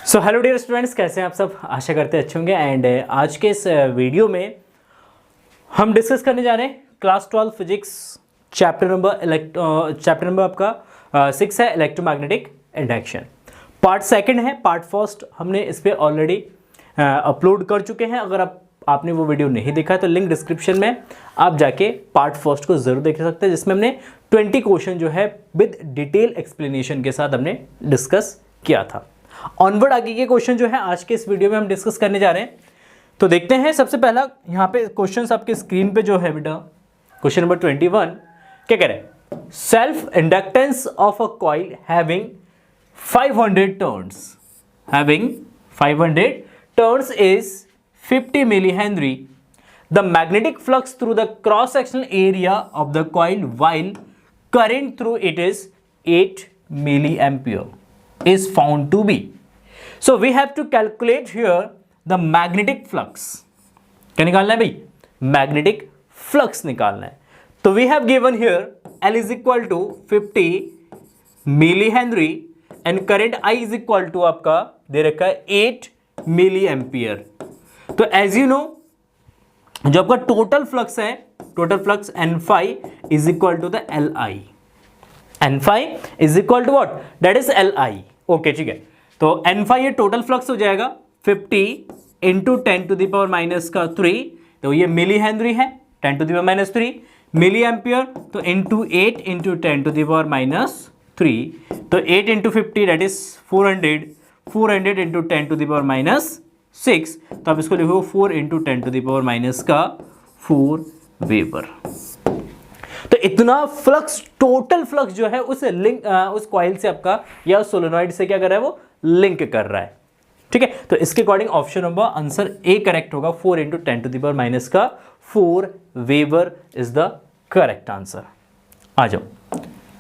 So hello dear students, कैसे हैं आप सब। आशा करते हैं अच्छे होंगे। एंड आज के इस वीडियो में हम डिस्कस करने जा रहे हैं क्लास 12 फिजिक्स चैप्टर नंबर आपका 6 है, इलेक्ट्रोमैग्नेटिक इंडक्शन। पार्ट सेकंड है। पार्ट फर्स्ट हमने इस पर ऑलरेडी अपलोड कर चुके हैं। अगर आपने वो वीडियो नहीं देखा है तो लिंक डिस्क्रिप्शन में आप जाके पार्ट फर्स्ट को ज़रूर देख सकते हैं, जिसमें हमने 20 क्वेश्चन जो है विद डिटेल एक्सप्लेनेशन के साथ हमने डिस्कस किया था। ऑनवर्ड आगे के क्वेश्चन जो है आज के इस वीडियो में हम डिस्कस करने जा रहे हैं। तो देखते हैं। सबसे पहला यहाँ पे क्वेश्चन आपके स्क्रीन पे जो है बेटा, क्वेश्चन नंबर 21 क्या कह रहे हैं। Self inductance of a coil having 500 turns is 50 milli henry. The magnetic flux through the cross sectional area of the coil while current through it is 8 milli ampere is found to be. So we have to calculate here the magnetic flux. क्या निकालना है भाई? Magnetic flux निकालना है। तो we have given here L is equal to 50 millihenry and current I is equal to आपका दे रखा है 8 मिली एम्पियर। तो as you know जो आपका टोटल फ्लक्स है, total flux N phi is equal to the Li. N phi is equal to what? That is Li. Okay ठीक है। तो N phi ये टोटल फ्लक्स हो जाएगा 50 into 10 to the power minus का 3, तो ये मिली हेनरी है 10 to the power minus 3 milli ampere, तो into 8 into 10 to the power minus 3, तो 8 into 50 that is 400 into 10 to the power minus 6, तो आप इसको लिखो 4 into 10 to the power minus का 4 वेबर। तो इतना फ्लक्स, टोटल फ्लक्स जो है उस लिंक उस कॉइल से आपका या सोलेनॉइड से क्या कर रहा है, वो लिंक कर रहा है। ठीक है, तो इसके according option number answer A correct होगा। 4 into 10 to the power minus का 4 weber is the correct answer. आ जाओ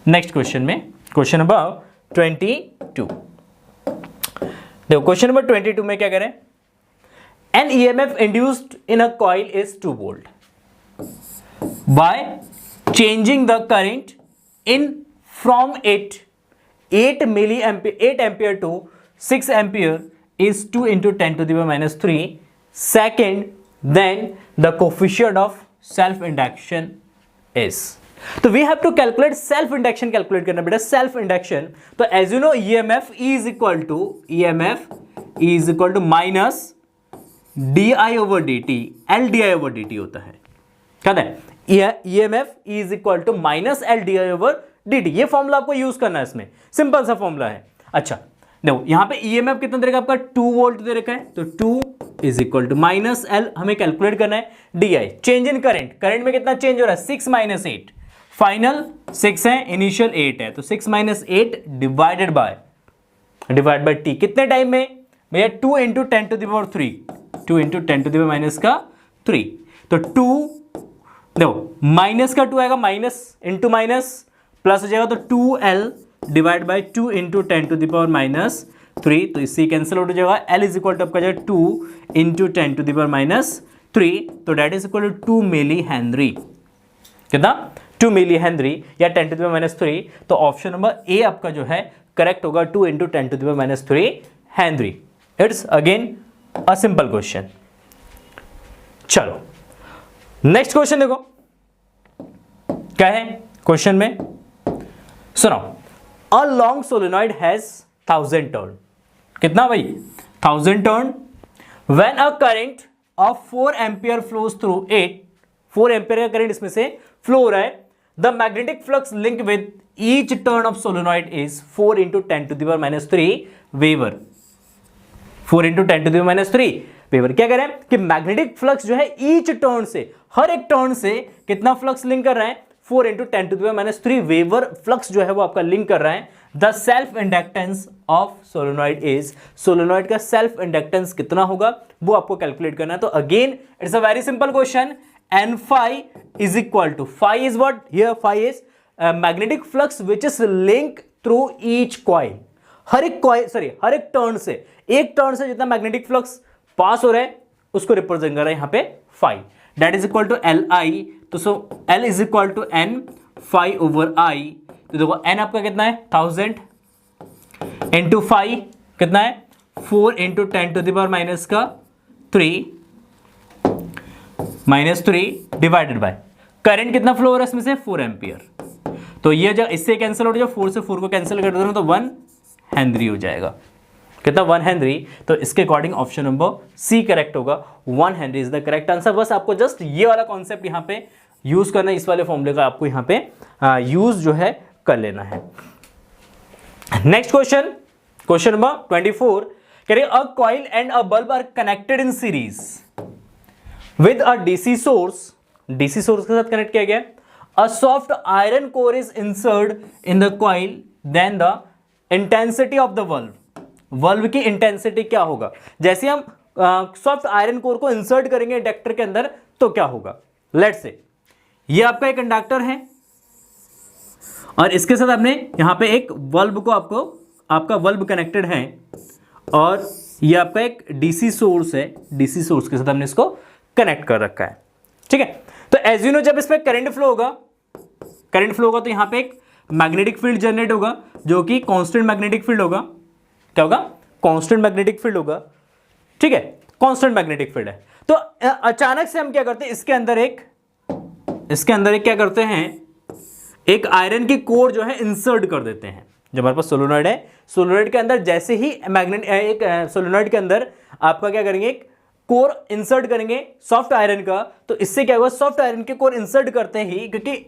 नेक्स्ट क्वेश्चन में, क्वेश्चन नंबर 22। देखो क्वेश्चन नंबर 22 में क्या करें। An EMF induced in a coil is 2 volt by changing the current in from 8 ampere to 6 ampere is 2 into 10 to the power minus 3 second, then the coefficient of self induction is. तो we have to calculate self induction, calculate करना बेटा self induction। तो as you know EMF is equal to minus di over dt, L di over dt होता है, क्या है EMF is equal to minus L di over dt। ये formula आपको use करना है, इसमें सिंपल सा फॉर्मूला है। अच्छा देखो यहाँ पे EMF कितना दे रखा है आपका 2 वोल्ट दे रखा है, तो 2 is equal to minus L, हमें कैलकुलेट करना है DI, change in current. Current में कितना चेंज हो रहा है 6 माइनस 8, फाइनल 6 है, इनिशियल 8 है, तो 6 माइनस 8 डिवाइड बाय T कितने टाइम में भैया 2 into 10 to the power 3, 2 into 10 to the power minus का 3, तो 2 देखो माइनस का 2 आएगा, माइनस इंटू माइनस प्लस हो जाएगा, तो 2L divide by 2 into 10 to the power minus 3, तो इससे कैंसिल आउट हो जाएगा। L इज इक्वल टू आपका जाएगा 2 into 10 to the power minus 3, तो that is equal to 2 milli henry. कितना 2 मिली हेनरी या 10 टू द पावर माइनस 3, तो ऑप्शन नंबर ए आपका जो है करेक्ट होगा 2 into 10 to the power minus 3 henry. It's again a simple question. चलो next question देखो क्या है क्वेश्चन में, सुनो। A long solenoid has 1000 turn, कितना भाई 1000 turn, when a current of 4 ampere flows through it, 4 ampere का करंट इसमें से फ्लो हो रहा है, the magnetic flux link with each turn of solenoid is 4 into 10 to the power minus 3 weber. 4 into 10 to the power minus 3 weber. क्या कह रहे हैं कि मैग्नेटिक फ्लक्स जो है ईच टर्न से, हर एक टर्न से कितना फ्लक्स लिंक कर रहा है 4 into 10 to the power minus 3 weber flux जो है वो आपका लिंक कर रहा है। The self inductance of solenoid is, solenoid का सेल्फ इंडक्टेंस कितना होगा वो आपको कैलकुलेट करना है। तो again it's a very simple question. N phi is equal to, phi is what here, phi is magnetic flux which is linked through each coil। हर एक coil, sorry हर एक टर्न से, एक टर्न से जितना मैग्नेटिक फ्लक्स पास हो रहा है उसको रिप्रेजेंट कर रहा है यहाँ पे phi, that is equal to Li। तो so L is equal to N phi over I। तो देखो N आपका कितना है 1000 इंटू phi कितना है 4 into 10 to the power minus का 3 डिवाइडेड बाय करंट कितना फ्लो हो रहा है इसमें से 4 एम्पियर। तो ये जब इससे कैंसिल हो जाए 4 से 4 को कैंसिल कर दो तो 1 हेनरी हो जाएगा। कितना 1 हेनरी। तो इसके according option number C correct होगा। 1 henry is the correct answer. बस आपको जस्ट ये वाला कॉन्सेप्ट यहाँ पे यूज करना है, इस वाले फॉर्मूले का आपको यहाँ पे यूज जो है कर लेना है। नेक्स्ट क्वेश्चन, क्वेश्चन नंबर 24 कह रहे a coil and a bulb are connected in series with a DC source, DC source के साथ कनेक्ट किया गया। A soft iron core is insert in the coil, then the intensity of the bulb, bulb की intensity क्या होगा। जैसे हम soft iron core को इंसर्ट करेंगे इंडक्टर के अंदर तो क्या होगा। लेट्स से ये आपका एक इंडक्टर है और इसके साथ आपने यहां पे एक बल्ब को आपका बल्ब कनेक्टेड है और ये आपका एक डीसी सोर्स है, डीसी सोर्स के साथ हमने इसको कनेक्ट कर रखा है। ठीक है, तो एज यू नो जब इसमें करंट फ्लो होगा, करंट फ्लो होगा तो यहां पे एक मैग्नेटिक फील्ड जनरेट होगा जो कि कांस्टेंट मैग्नेटिक फील्ड होगा। क्या होगा, कांस्टेंट मैग्नेटिक फील्ड होगा। ठीक है, कांस्टेंट मैग्नेटिक फील्ड है। तो अचानक से हम क्या करते हैं, इसके अंदर एक क्या करते हैं, एक आयरन की कोर जो है इंसर्ट कर देते हैं। जब हमारे पास सोलेनॉइड है, सोलेनॉइड के अंदर जैसे ही एक सोलेनॉइड के अंदर आपका क्या करेंगे, एक कोर इंसर्ट करेंगे सॉफ्ट आयरन का, तो इससे क्या होगा, सॉफ्ट आयरन के कोर इंसर्ट करते ही, क्योंकि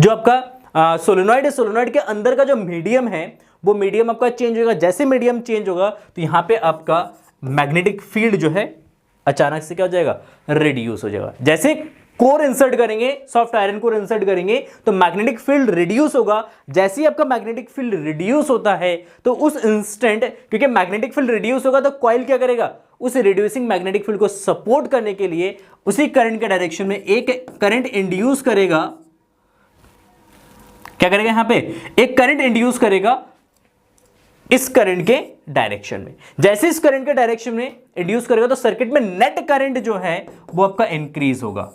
जो आपका सोलेनॉइड है, सोलेनॉइड के अंदर का जो मीडियम है वो मीडियम आपका चेंज होगा। जैसे मीडियम चेंज होगा तो यहां पे आपका मैग्नेटिक फील्ड जो है अचानक से क्या हो जाएगा, रिड्यूस हो जाएगा। जैसे कोर इंसर्ट करेंगे, सॉफ्ट आयरन कोर इंसर्ट करेंगे तो मैग्नेटिक फील्ड रिड्यूस होगा। जैसे ही आपका मैग्नेटिक फील्ड रिड्यूस होता है तो उस इंस्टेंट, क्योंकि मैग्नेटिक फील्ड रिड्यूस होगा तो कॉइल क्या करेगा, उस रिड्यूसिंग मैग्नेटिक फील्ड को सपोर्ट करने के लिए उसी करंट के डायरेक्शन में एक करंट इंड्यूस करेगा। क्या करेगा, यहां पे एक करंट इंड्यूस करेगा इस करंट के डायरेक्शन में। जैसे इस करंट के डायरेक्शन में इंड्यूस करेगा तो सर्किट में नेट करंट जो है वो आपका इंक्रीज होगा।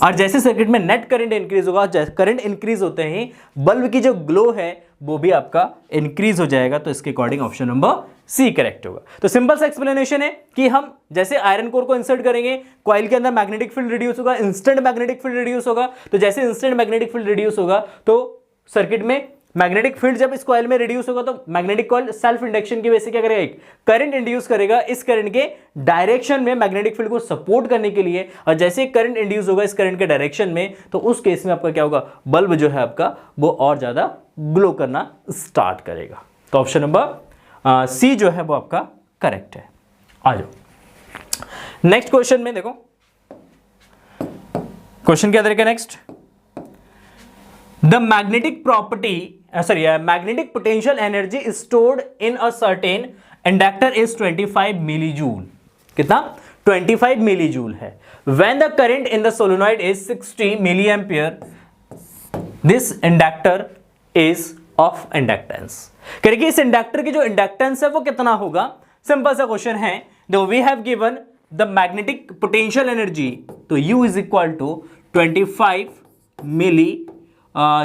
और जैसे सर्किट में नेट करंट इंक्रीज होगा, करंट इंक्रीज होते ही बल्ब की जो ग्लो है वो भी आपका इंक्रीज हो जाएगा। तो इसके according option number C correct होगा। तो सिंपल सा एक्सप्लेनेशन है कि हम जैसे आयरन कोर को इंसर्ट करेंगे, कॉइल के अंदर मैग्नेटिक फील्ड रिड्यूस होगा, इंस्टेंट मैग्नेटिक फील्ड रिड्यूस होगा। तो जैसे इंस्टेंट मैग्नेटिक फील्ड रिड्यूस होगा तो सर्किट में मैग्नेटिक फील्ड जब इस कॉइल में रिड्यूस होगा तो मैग्नेटिक कॉइल सेल्फ इंडक्शन की वजह से क्या करेगा, एक करंट इंड्यूस करेगा इस करंट के डायरेक्शन में मैग्नेटिक फील्ड को सपोर्ट करने के लिए। और जैसे करंट इंड्यूस होगा इस करंट के डायरेक्शन में तो उस केस में आपका क्या होगा, बल्ब जो है आपका वो और ज्यादा ग्लो करना स्टार्ट करेगा। तो ऑप्शन नंबर सी जो है वो आपका करेक्ट है। आ जाओ नेक्स्ट क्वेश्चन में, देखो क्वेश्चन क्या तरीका next. The magnetic magnetic potential energy stored in a certain inductor is 25 milli joule. कितना, 25 मिली जूल है। When the current in the solenoid is 60 milli ampere, this inductor is of inductance। करेंगे इस inductor की जो inductance है वो कितना होगा। सिंपल सा क्वेश्चन है, दो we have given the magnetic potential energy, तो U is equal to 25 milli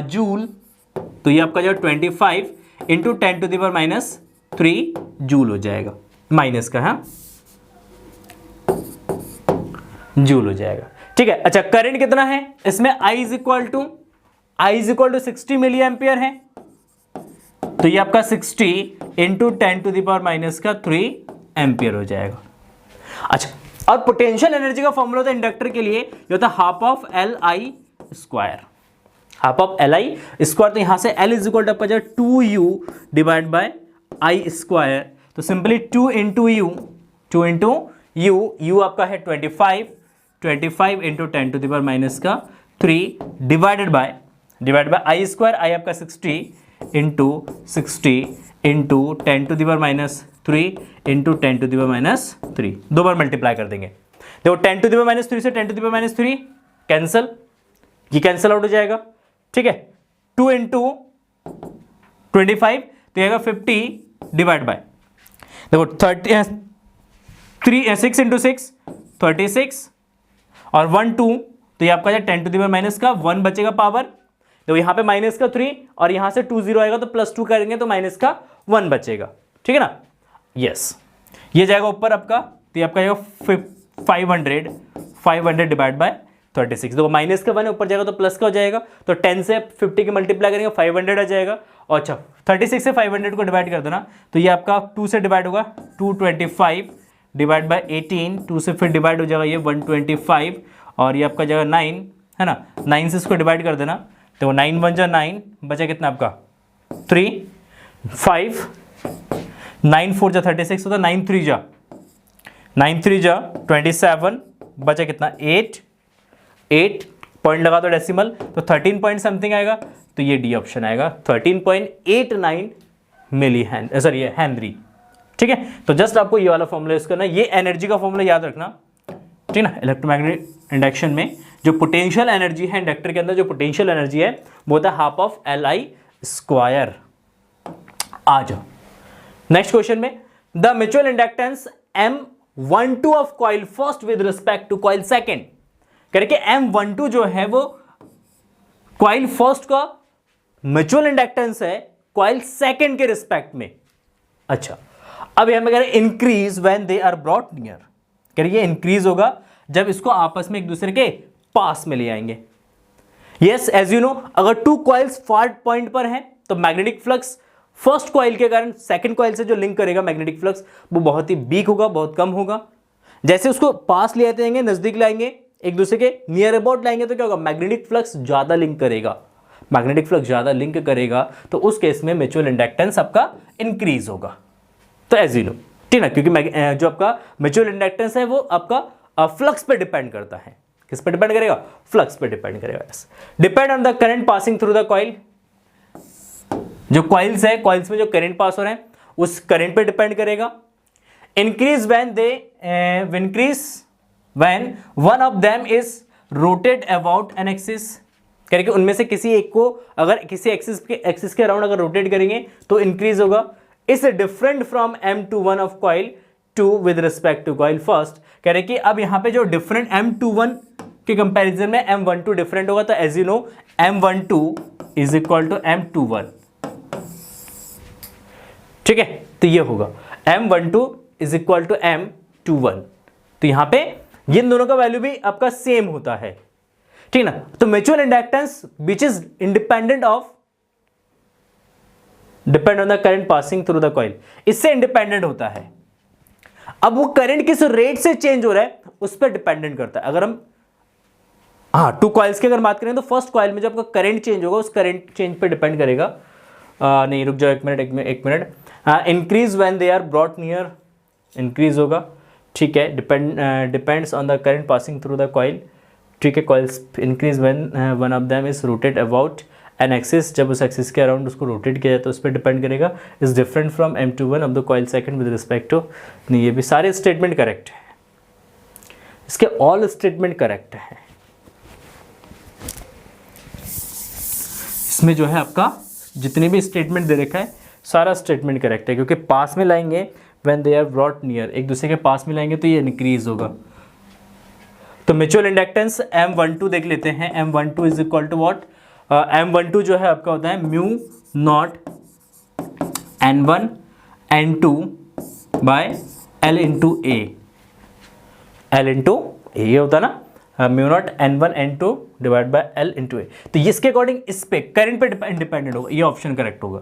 joule. तो ये आपका जो 25 into 10 to the power minus 3 joule हो जाएगा, माइनस का है जूल हो जाएगा। ठीक है, अच्छा करंट कितना है इसमें, I is equal to 60 milli ampere है। तो ये आपका 60 into 10 to the power minus का 3 एम्पियर हो जाएगा। अच्छा, और पोटेंशियल एनर्जी का फॉर्मूला होता है इंडक्टर के लिए, ये होता है half of L I square, half of L I square. तो यहां से एल इज इक्वल टू आपका 2u divide by I square. तो सिंपली 2 इंटू यू आपका है 25 into 10 to the power minus का 3 divided by I square. I आपका 60 into 10 to the power minus 3 into 10 to the power minus 3, दो बार multiply कर देंगे। देखो 10 टू द पावर माइनस 3 से 10 to the power minus 3 cancel, ये कैंसल आउट हो जाएगा। ठीक है, 2 इंटू 25 तो आएगा 50 डिवाइड बाय, देखो 6 इंटू 6 36 और 1 2, तो ये आपका 10 टू द पावर माइनस का 1 बचेगा पावर। देखो यहाँ पे माइनस का 3 और यहाँ से 2 0 आएगा तो प्लस 2 करेंगे तो माइनस का 1 बचेगा। ठीक है ना। यस, ये जाएगा ऊपर आपका, तो ये आपका जाएगा 500 डिवाइड बाय 36। देखो माइनस का 1 ऊपर जाएगा तो प्लस का हो जाएगा, तो 10 से 50 के मल्टीप्लाई करेंगे 500 आ जाएगा। और अच्छा 36 से 500 को डिवाइड कर दो ना, तो ये आपका 2 से डिवाइड होगा 225 डिवाइड बाय 18, 2 से फिर डिवाइड हो जाएगा ये 125, और ये आपका जाएगा 9 है ना। 9 से इसको डिवाइड कर देना, तो 9 1 जा 9, बचा कितना आपका 3 5, 9 4 जा 36 होता, 9 3 जा 27, बचा कितना 8 पॉइंट लगा दो डेसिमल, तो 13 पॉइंट समथिंग आएगा, तो ये डी ऑप्शन आएगा 13.89 मिली हेनरी। ठीक है, तो जस्ट आपको ये वाला फॉर्मूला यूज करना है, ये एनर्जी का फॉर्मूला याद रखना, ठीक है ना। इलेक्ट्रोमैग्नेटिक इंडक्शन में जो पोटेंशियल एनर्जी है, इंडक्टर के अंदर जो पोटेंशियल एनर्जी है वो होता है हाफ ऑफ Li²। आ जाओ नेक्स्ट क्वेश्चन में, the mutual inductance M12 of coil first with respect to coil second, करके M12 जो है वो कॉइल फर्स्ट का म्यूचुअल इंडक्टेंस है कॉइल सेकेंड के रिस्पेक्ट में। अच्छा, अब यहां में कह रहे increase when they are brought near, करिए इंक्रीज होगा जब इसको आपस में एक दूसरे के पास में ले आएंगे। यस, एज यू नो, अगर टू कॉइल्स फार पॉइंट पर हैं तो मैग्नेटिक फ्लक्स फर्स्ट कॉइल के कारण सेकंड कॉइल से जो लिंक करेगा मैग्नेटिक फ्लक्स वो बहुत ही वीक होगा, बहुत कम होगा। जैसे उसको पास ले आते हैं, नजदीक लाएंगे, एक दूसरे के नियर अबाउट लाएंगे, तो क्या होगा, मैग्नेटिक फ्लक्स ज्यादा लिंक करेगा। मैग्नेटिक फ्लक्स ज्यादा लिंक करेगा तो उस केस में म्यूचुअल इंडक्टेंस आपका इंक्रीज होगा। तो एज यू नो, ठीक है, क्योंकि जो आपका म्यूचुअल इंडक्टेंस है वो आपका फ्लक्स पे डिपेंड करता है। किस पे डिपेंड करेगा, फ्लक्स पे डिपेंड करेगा। Depend on the current passing through the coil, जो कॉइल्स है, कॉइल्स में जो करंट पास हो रहे हैं उस करंट पे डिपेंड करेगा। Increase when one of them is rotate about an axis, करके उनमें से किसी एक को अगर किसी एक्सिस के अराउंड अगर रोटेट करेंगे तो इंक्रीज होगा। Is different from M21 of coil 2 with respect to coil first, कह रहे कि अब यहां पे जो डिफरेंट M21 के कंपैरिजन में M12 डिफरेंट होगा, तो as you know M12 is equal to M21। ठीक है, तो ये होगा M12 is equal to M21, तो यहां पे इन दोनों का वैल्यू भी आपका सेम होता है, ठीक ना। तो mutual inductance which is depend on the current passing through the coil, इससे इंडिपेंडेंट होता है। अब वो करंट किस रेट से चेंज हो रहा है उस पर डिपेंडेंट करता है। अगर हम टू कॉइल्स की अगर बात करें तो फर्स्ट कॉइल में जो आपका करंट चेंज होगा उस करंट चेंज पे डिपेंड करेगा। नहीं रुक जाओ एक minute. Increase when they are brought near, increase होगा, ठीक है, depends on the current passing through the coil, ठीक है। Coils increase when one of them is rotate about an axis, जब उस एक्सिस के अराउंड उसको रोटेट किया जाए तो उस पर डिपेंड करेगा। Is different from M21 of the coil second with respect to, नहीं ये भी सारे स्टेटमेंट करेक्ट है, इसके ऑल स्टेटमेंट करेक्ट है। इसमें जो है आपका जितने भी स्टेटमेंट दे रखा है सारा स्टेटमेंट करेक्ट है, क्योंकि पास में लाएंगे when they are brought near, एक दूसरे के पास में लाएंगे तो ये इंक्रीज होगा। तो म्यूचुअल इंडक्टेंस M12 देख लेते हैं। M12 is equal to what, M12 जो है आपका होता है mu naught N1 N2 by L into A, L into A होता है ना, mu naught N1 N2 divide by L into A. तो इसके अकॉर्डिंग इस पे करंट पे इंडिपेंडेंट होगा, ये ऑप्शन करेक्ट होगा,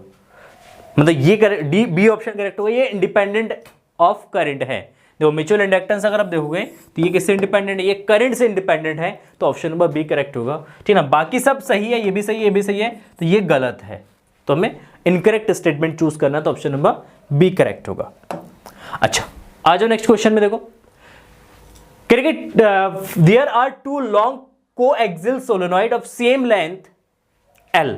मतलब ये डी बी ऑप्शन करेक्ट होगा, ये इंडिपेंडेंट ऑफ करंट है। देखो म्यूचुअल इंडक्टेंस अगर आप देखोगे तो ये किससे इंडिपेंडेंट है, ये करंट से इंडिपेंडेंट है, तो ऑप्शन नंबर बी करेक्ट होगा, ठीक ना। बाकी सब सही है, ये भी सही है, ये भी सही है, तो ये गलत है, तो हमें इनकरेक्ट स्टेटमेंट चूज करना, तो ऑप्शन नंबर बी करेक्ट होगा। अच्छा आ जाओ नेक्स्ट क्वेश्चन में। देखो there are two long coaxial solenoid of same length L,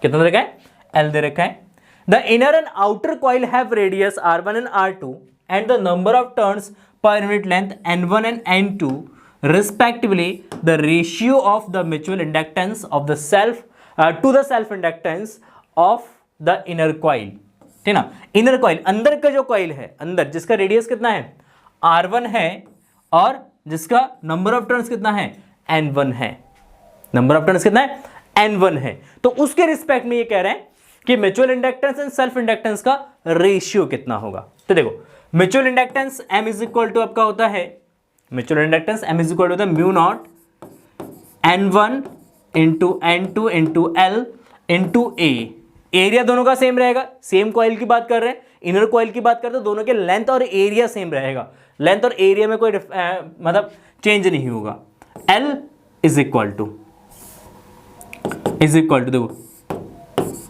कितना दे रखा है, L दे रखा है। The inner and outer coil have radius R1 and R2 and the number of turns per unit length N1 and N2 respectively. The ratio of the mutual inductance of the self to the self inductance of the inner coil, ठीक ना। Inner coil, अंदर का जो coil है, अंदर जिसका radius कितना है R1 है और जिसका नंबर ऑफ टर्न्स कितना है N1 है, नंबर ऑफ टर्न्स कितना है N1 है, तो उसके रिस्पेक्ट में ये कह रहे हैं कि mutual inductance and self inductance का रेशियो कितना होगा। तो देखो mutual inductance M is equal to आपका होता है, mutual inductance M is equal to होता है mu naught N1 into N2 into L into A. Area दोनों का सेम रहेगा, सेम कॉइल की बात कर रहे हैं, इनर कॉइल की बात करते हैं, दोनों के लेंथ और एरिया सेम रहेगा, लेंथ और एरिया में कोई मतलब चेंज नहीं होगा। L इज इक्वल टू देखो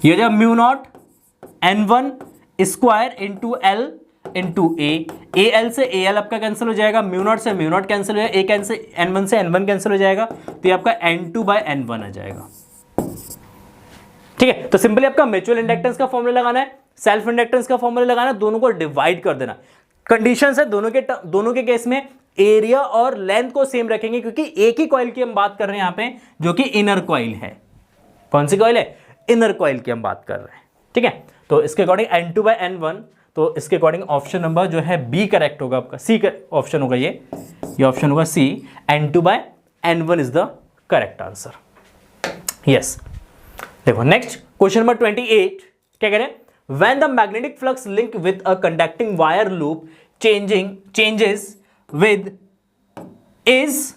ये जब mu naught N1 square into L into A, L से ए एल आपका कैंसिल हो जाएगा, म्यू नॉट से म्यू नॉट कैंसिल हो जाएगा, ए कैंसिल N1 से N1 कैंसिल हो जाएगा, तो ये आपका N2 बाय N1 आ जाएगा। ठीक है, तो सिंपली आपका म्यूचुअल इंडक्टेंस का फॉर्मूला लगाना है, सेल्फ इंडक्टेंस का फॉर्मूला लगाना है, दोनों को डिवाइड कर देना। कंडीशन है दोनों के केस में एरिया और लेंथ को सेम रखेंगे, क्योंकि एक ही कॉइल की हम बात कर रहे हैं यहां पे, जो कि इनर कॉइल है। कौन सी कॉइल है? इनर कॉइल की हम बात कर रहे हैं। ठीक है, तो इसके अकॉर्डिंग N2 बाय N1, तो इसके अकॉर्डिंग ऑप्शन नंबर जो है बी करेक्ट होगा आपका, सी ऑप्शन होगा, ये ऑप्शन होगा C, N2 by N1 is the correct answer. Yes, देखो नेक्स्ट क्वेश्चन नंबर 28 क्या कह रहे हैं, when the magnetic flux link with a conducting wire loop changes with is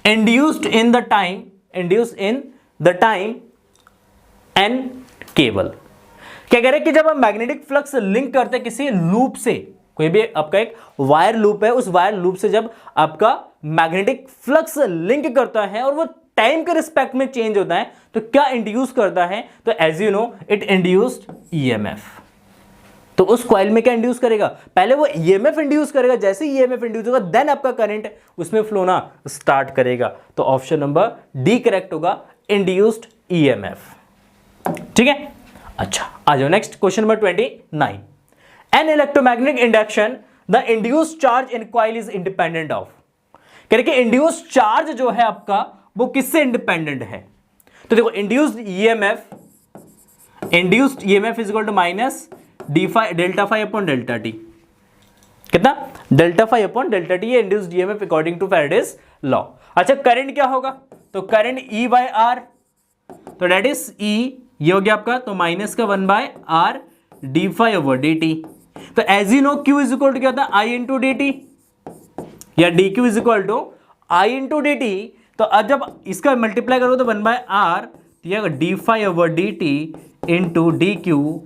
induced in the time an cable. क्या कह रहे हैं कि जब हम मैग्नेटिक फ्लक्स लिंक करते हैं किसी लूप से, कोई भी आपका एक वायर लूप है, उस वायर लूप से जब आपका मैग्नेटिक फ्लक्स लिंक करता है और वो टाइम के रिस्पेक्ट में चेंज होता है, तो क्या इंड्यूस करता है? तो as you know it induced EMF. तो उस कॉइल में क्या इंड्यूस करेगा? पहले वो ईएमएफ इंड्यूस करेगा, जैसे ही ईएमएफ इंड्यूस होगा देन आपका करंट उसमें फ्लो ना स्टार्ट करेगा। तो ऑप्शन नंबर डी करेक्ट होगा, इंड्यूस्ड ईएमएफ। ठीक है, अच्छा आ जाओ next question number 29। An electromagnetic induction the induced charge in coil is independent of. कह रहे कि इंड्यूस्ड चार्ज जो है आपका वो किससे इंडिपेंडेंट है? तो देखो induced EMF is equal to minus delta phi upon delta T. कितना? Delta phi upon delta T, ये induced EMF according to Faraday's law. अच्छा करंट क्या होगा? तो करंट ई बाय आर, तो डेट इज ई, ये हो गया आपका, तो माइनस का 1 by R D phi over D T. तो as you know Q is equal to क्या होता है? आई इंटू डी टी, या D Q is equal to I into D T. तो अब जब इसका मल्टीप्लाई करो तो 1 by R D phi over D T into D Q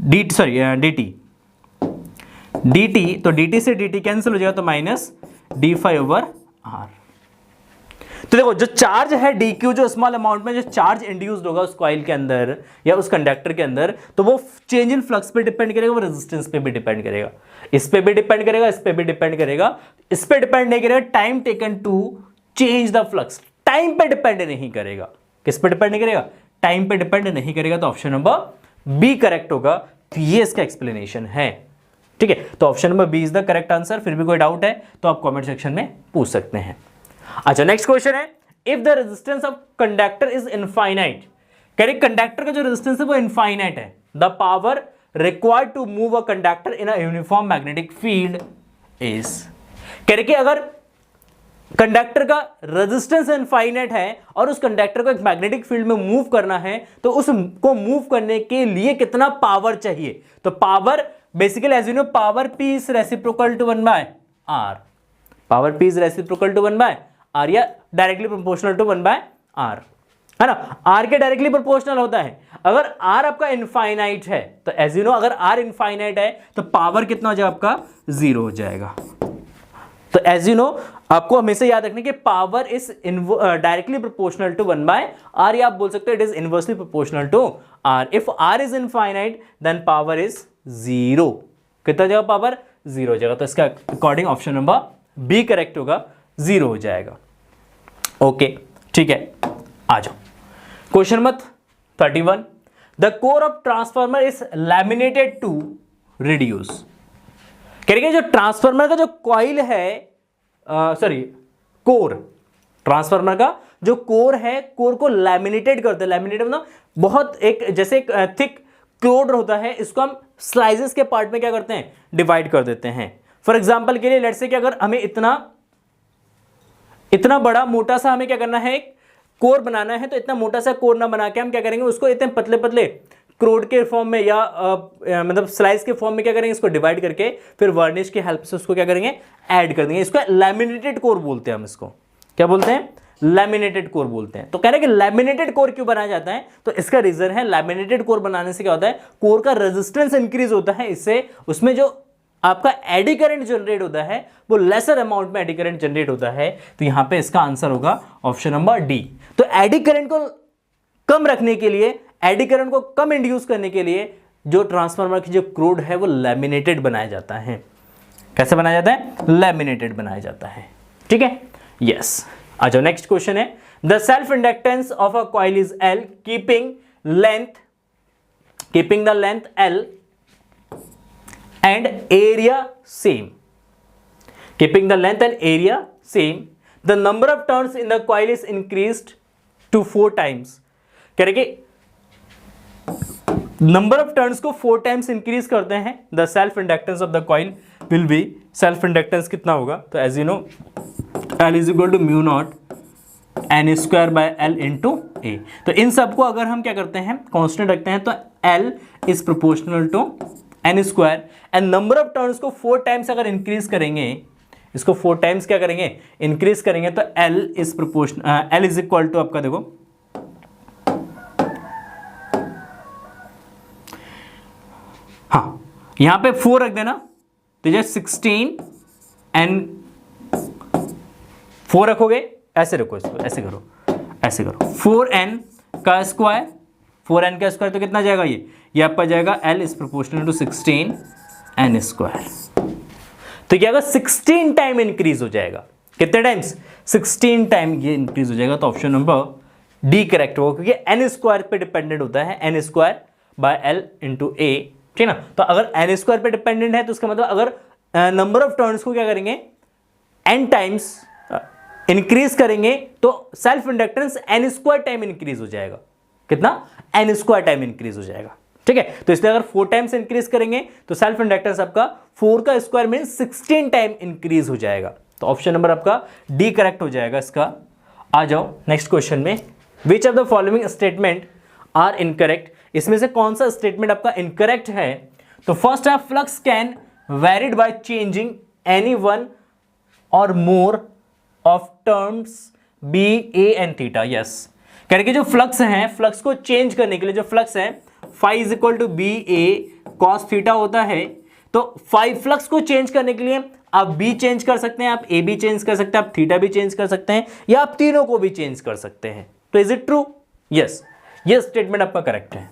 D T, तो डी टी से डी टी कैंसिल हो जाएगा, तो minus D phi over R. तो देखो जो चार्ज है डी क्यू, जो स्मॉल अमाउंट में जो चार्ज इंड्यूस्ड होगा उस कॉइल के अंदर या उस कंडक्टर के अंदर, तो वो चेंज इन फ्लक्स पे डिपेंड करेगा, वो रेजिस्टेंस पे भी डिपेंड करेगा, इस पे भी डिपेंड करेगा, इस पे भी डिपेंड करेगा, इस पे डिपेंड नहीं करेगा time taken to change the flux, time पे डिपेंड नहीं करेगा। किस पे डिपेंड नहीं करेगा? टाइम पे डिपेंड नहीं करेगा। तो ऑप्शन नंबर बी करेक्ट होगा। तो ये इसका एक्सप्लेनेशन है। ठीक है, तो option number B is the correct answer. फिर भी कोई डाउट है तो आप कमेंट सेक्शन में पूछ सकते हैं। अच्छा नेक्स्ट क्वेश्चन है, if the resistance of conductor is infinite. कह रहे कंडक्टर का जो रेजिस्टेंस है वो इनफाइनाइट है, the power required to move a conductor in a uniform magnetic field is. कह रहे कि अगर कंडक्टर का रेजिस्टेंस इनफाइनाइट है और उस कंडक्टर को एक मैग्नेटिक फील्ड में मूव करना है, तो उसको मूव करने के लिए कितना पावर चाहिए? तो power basically as you know power P is reciprocal to 1 by R, power P is reciprocal to 1 by R, या directly proportional to 1 by R, है ना। आर के डायरेक्टली प्रोपोर्शनल होता है। अगर आर आपका इनफाइनाइट है तो एज यू नो अगर आर इनफाइनाइट है तो पावर कितना हो जाएगा? आपका 0 हो जाएगा। तो एज यू नो आपको हमेशा याद रखना कि power is directly proportional to 1 by R, या आप बोल सकते हो it is inversely proportional to R. If R is infinite then power is 0। कितना जाएगा? पावर 0 हो जाएगा। तो इसका according option number B correct होगा, 0 हो जाएगा। ओके ठीक है, आ जाओ question number 31। The core of transformer is laminated to reduce. कह रहे जो ट्रांसफार्मर का जो कॉइल है, कोर, ट्रांसफार्मर का जो कोर है, कोर को लैमिनेटेड करते हैं। लैमिनेटेड मतलब बहुत एक जैसे एक थिक क्लोड होता है, इसको हम स्लाइसेस के पार्ट में क्या करते हैं? डिवाइड कर देते हैं। फॉर एग्जांपल के लिए लेट्स से कि अगर हमें इतना बड़ा मोटा सा हमें क्या करना है, एक कोर बनाना है, तो इतना मोटा सा कोर ना बना के हम क्या करेंगे, उसको इतने पतले पतले क्रोड के फॉर्म में या मतलब स्लाइस के फॉर्म में क्या करेंगे, इसको डिवाइड करके फिर वार्निश की हेल्प से उसको क्या करेंगे, ऐड कर देंगे। इसको लैमिनेटेड कोर बोलते हैं हम, इसको क्या बोलते हैं, लैमिनेटेड कोर बोलते हैं। तो कह रहे हैं कि लैमिनेटेड कोर क्यों बनाया जाता है, तो इसका रीजन है लैमिनेटेड कोर बनाने से क्या होता है, कोर का रेजिस्टेंस इंक्रीज होता है, इससे उसमें जो आपका एडी करंट जनरेट होता है वो लेसर अमाउंट में एडी करंट जनरेट होता है। तो यहां पे इसका आंसर होगा ऑप्शन नंबर डी। तो एडी करंट को कम रखने के लिए, एडी करंट को कम इंड्यूस करने के लिए जो ट्रांसफार्मर की जो क्रोड है वो लैमिनेटेड बनाया जाता है। कैसे बनाया जाता है, लैमिनेटेड बनाया जाता है। ठीक है, यस। आ जाओ, नेक्स्ट क्वेश्चन है, the self inductance of a coil is L keeping the length L and area same, keeping the length and area same, the number of turns in the coil is increased to 4 times। कह रहे कि number of turns को 4 times increase करते हैं, the self inductance of the coil will be, self inductance कितना होगा, तो as you know L is equal to mu naught N square by L into A. तो इन सबको अगर हम क्या करते हैं, कांस्टेंट रखते हैं, तो L is proportional to N square, and number of turns को 4 टाइम्स अगर इंक्रीज करेंगे, इसको 4 टाइम्स क्या करेंगे, इंक्रीज करेंगे, तो L is proportional, L is equal to आपका देखो हाँ यहां पे 4 रख देना, तो ये 16 एंड 4 रखोगे, ऐसे रखो इसको, ऐसे करो, ऐसे करो, 4n का स्क्वायर, 4n का स्क्वायर तो कितना जाएगा, ये आपका जाएगा L is proportional to 16 n square. तो क्या होगा, 16 टाइम इंक्रीज हो जाएगा, कितने टाइम्स, 16 टाइम ये इंक्रीज हो जाएगा। तो ऑप्शन नंबर डी करेक्ट होगा, क्योंकि n स्क्वायर पे डिपेंडेंट होता है, n square by L into A, ठीक ना। तो अगर n स्क्वायर पे डिपेंडेंट है तो उसका मतलब अगर नंबर ऑफ टर्न्स को क्या करेंगे, n टाइम्स इंक्रीज करेंगे, तो self inductance n square time increase हो जाएगा, कितना, n स्क्वायर टाइम इंक्रीज हो जाएगा। ठीक है, तो इसलिए अगर 4 टाइम्स इंक्रीज करेंगे तो सेल्फ इंडक्टेंस आपका 4 का स्क्वायर मीन 16 टाइम इंक्रीज हो जाएगा। तो ऑप्शन नंबर आपका डी करेक्ट हो जाएगा इसका। आ जाओ नेक्स्ट क्वेश्चन में, which of the following statement are incorrect, इसमें से कौन सा स्टेटमेंट आपका इनकरेक्ट है। तो फर्स्ट है, flux can varied by changing any one or more of terms B A and theta. Yes, कह रहे कि जो फ्लक्स है, फ्लक्स को चेंज करने के लिए जो फ्लक्स है, phi is equal to B A cos theta होता है। तो फाई फ्लक्स को चेंज करने के लिए आप बी चेंज कर सकते हैं, आप ए भी चेंज कर सकते हैं, आप थीटा भी चेंज कर सकते हैं, या आप तीनों को भी चेंज कर सकते हैं। तो इज इट ट्रू, यस, ये स्टेटमेंट आपका करेक्ट है।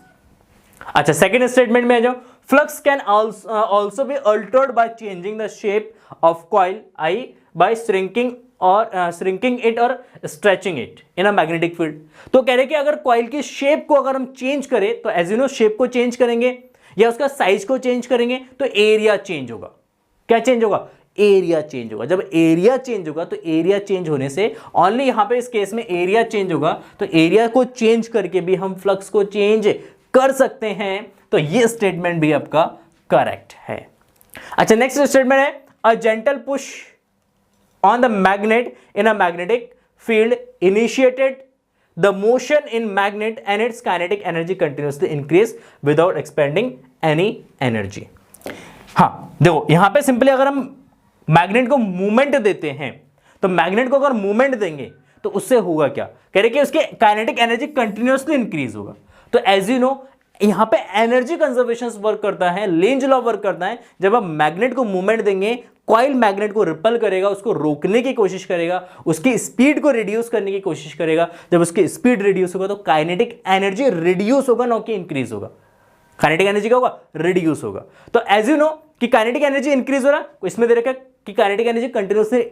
अच्छा, सेकेंड स्टेटमेंट में आ जाओ, flux can also be altered by changing the shape of coil I by shrinking it or stretching it in a magnetic field. तो कह रहे कि अगर कॉइल की शेप को अगर हम चेंज करें, तो एज यू नो शेप को चेंज करेंगे या उसका साइज को चेंज करेंगे तो एरिया चेंज होगा। क्या चेंज होगा, एरिया चेंज होगा। जब एरिया चेंज होगा तो एरिया चेंज होने से ओनली यहां पे इस केस में एरिया चेंज होगा, तो एरिया को चेंज करके भी हम फ्लक्स को चेंज कर सकते हैं। तो ये स्टेटमेंट भी आपका करेक्ट है। अच्छा, नेक्स्ट स्टेटमेंट है, a gentle push on the magnet in a magnetic field initiated the motion in magnet and its kinetic energy continuously increase without expending any energy। हाँ देखो, यहां पे सिंपली अगर हम मैग्नेट को मूवमेंट देते हैं, तो मैग्नेट को अगर मूवमेंट देंगे तो उससे होगा क्या, कह रहे कि उसके काइनेटिक एनर्जी कंटिन्यूअसली इंक्रीज होगा। तो एज यू नो यहां पे एनर्जी कंजर्वेशन वर्क करता है, लेंज लॉ वर्क करता है। जब आप मैग्नेट को मूवमेंट देंगे, कॉइल मैग्नेट को रिपल करेगा, उसको रोकने की कोशिश करेगा, उसकी स्पीड को रिड्यूस करने की कोशिश करेगा। जब उसकी स्पीड रिड्यूस होगा तो काइनेटिक एनर्जी रिड्यूस होगा, ना कि इंक्रीज होगा। काइनेटिक एनर्जी क्या होगा, रिड्यूस होगा। तो एज यू नो कि काइनेटिक एनर्जी इंक्रीज हो रहा है, इसमें दे रखा है कि काइनेटिक एनर्जी कंटिन्यूसली,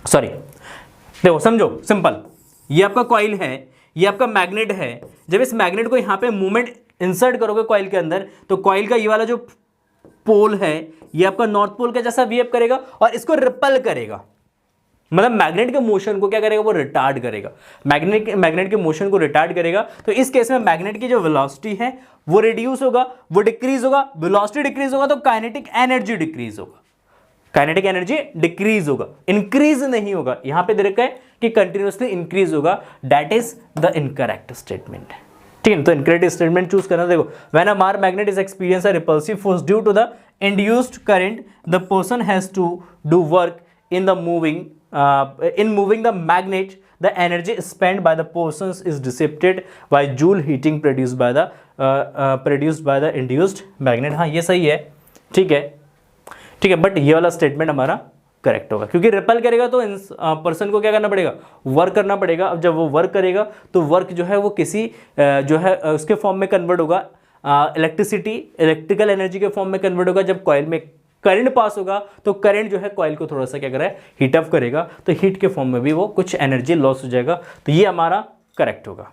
सॉरी देखो समझो सिंपल, ये आपका कॉइल है, ये आपका मैग्नेट है। जब इस मैग्नेट को यहां पे मूवमेंट इंसर्ट करोगे कॉइल के अंदर, तो कॉइल का ये वाला जो पोल है ये आपका नॉर्थ पोल के जैसा बिहेव करेगा और इसको रिपल करेगा। मतलब मैग्नेट के मोशन को क्या करेगा, वो रिटार्ड करेगा, मैग्नेट के मोशन को रिटार्ड करेगा। तो इस केस में मैग्नेट की जो वेलोसिटी है वो रिड्यूस होगा, वो डिक्रीज होगा। वेलोसिटी डिक्रीज होगा तो काइनेटिक एनर्जी डिक्रीज होगा, काइनेटिक एनर्जी डिक्रीज होगा, इंक्रीज नहीं होगा। यहां पे दे रखा है कि कंटिन्यूअसली इंक्रीज होगा। That is the incorrect statement. ठीक है, तो इनकरेक्ट स्टेटमेंट चूज करना। देखो, when a bar magnet is experience a repulsive force due to the induced current, the person has to do work in the moving in moving the magnet, the energy spent by the persons is dissipated by joule heating produced by the induced magnet। हाँ, ये सही है, ठीक है, ठीक है, but ये वाला स्टेटमेंट हमारा करेक्ट होगा, क्योंकि रिपेल करेगा तो पर्सन को क्या करना पड़ेगा, वर्क करना पड़ेगा। अब जब वो वर्क करेगा तो वर्क जो है वो किसी जो है उसके फॉर्म में कन्वर्ट होगा, इलेक्ट्रिकल एनर्जी के फॉर्म में कन्वर्ट होगा। जब कॉइल में करंट पास होगा तो करंट जो है कॉइल को थोड़ा सा क्या कर रहा है, हीट अप करेगा, तो हीट के फॉर्म में भी वो कुछ एनर्जी लॉस हो जाएगा, तो ये हमारा करेक्ट होगा।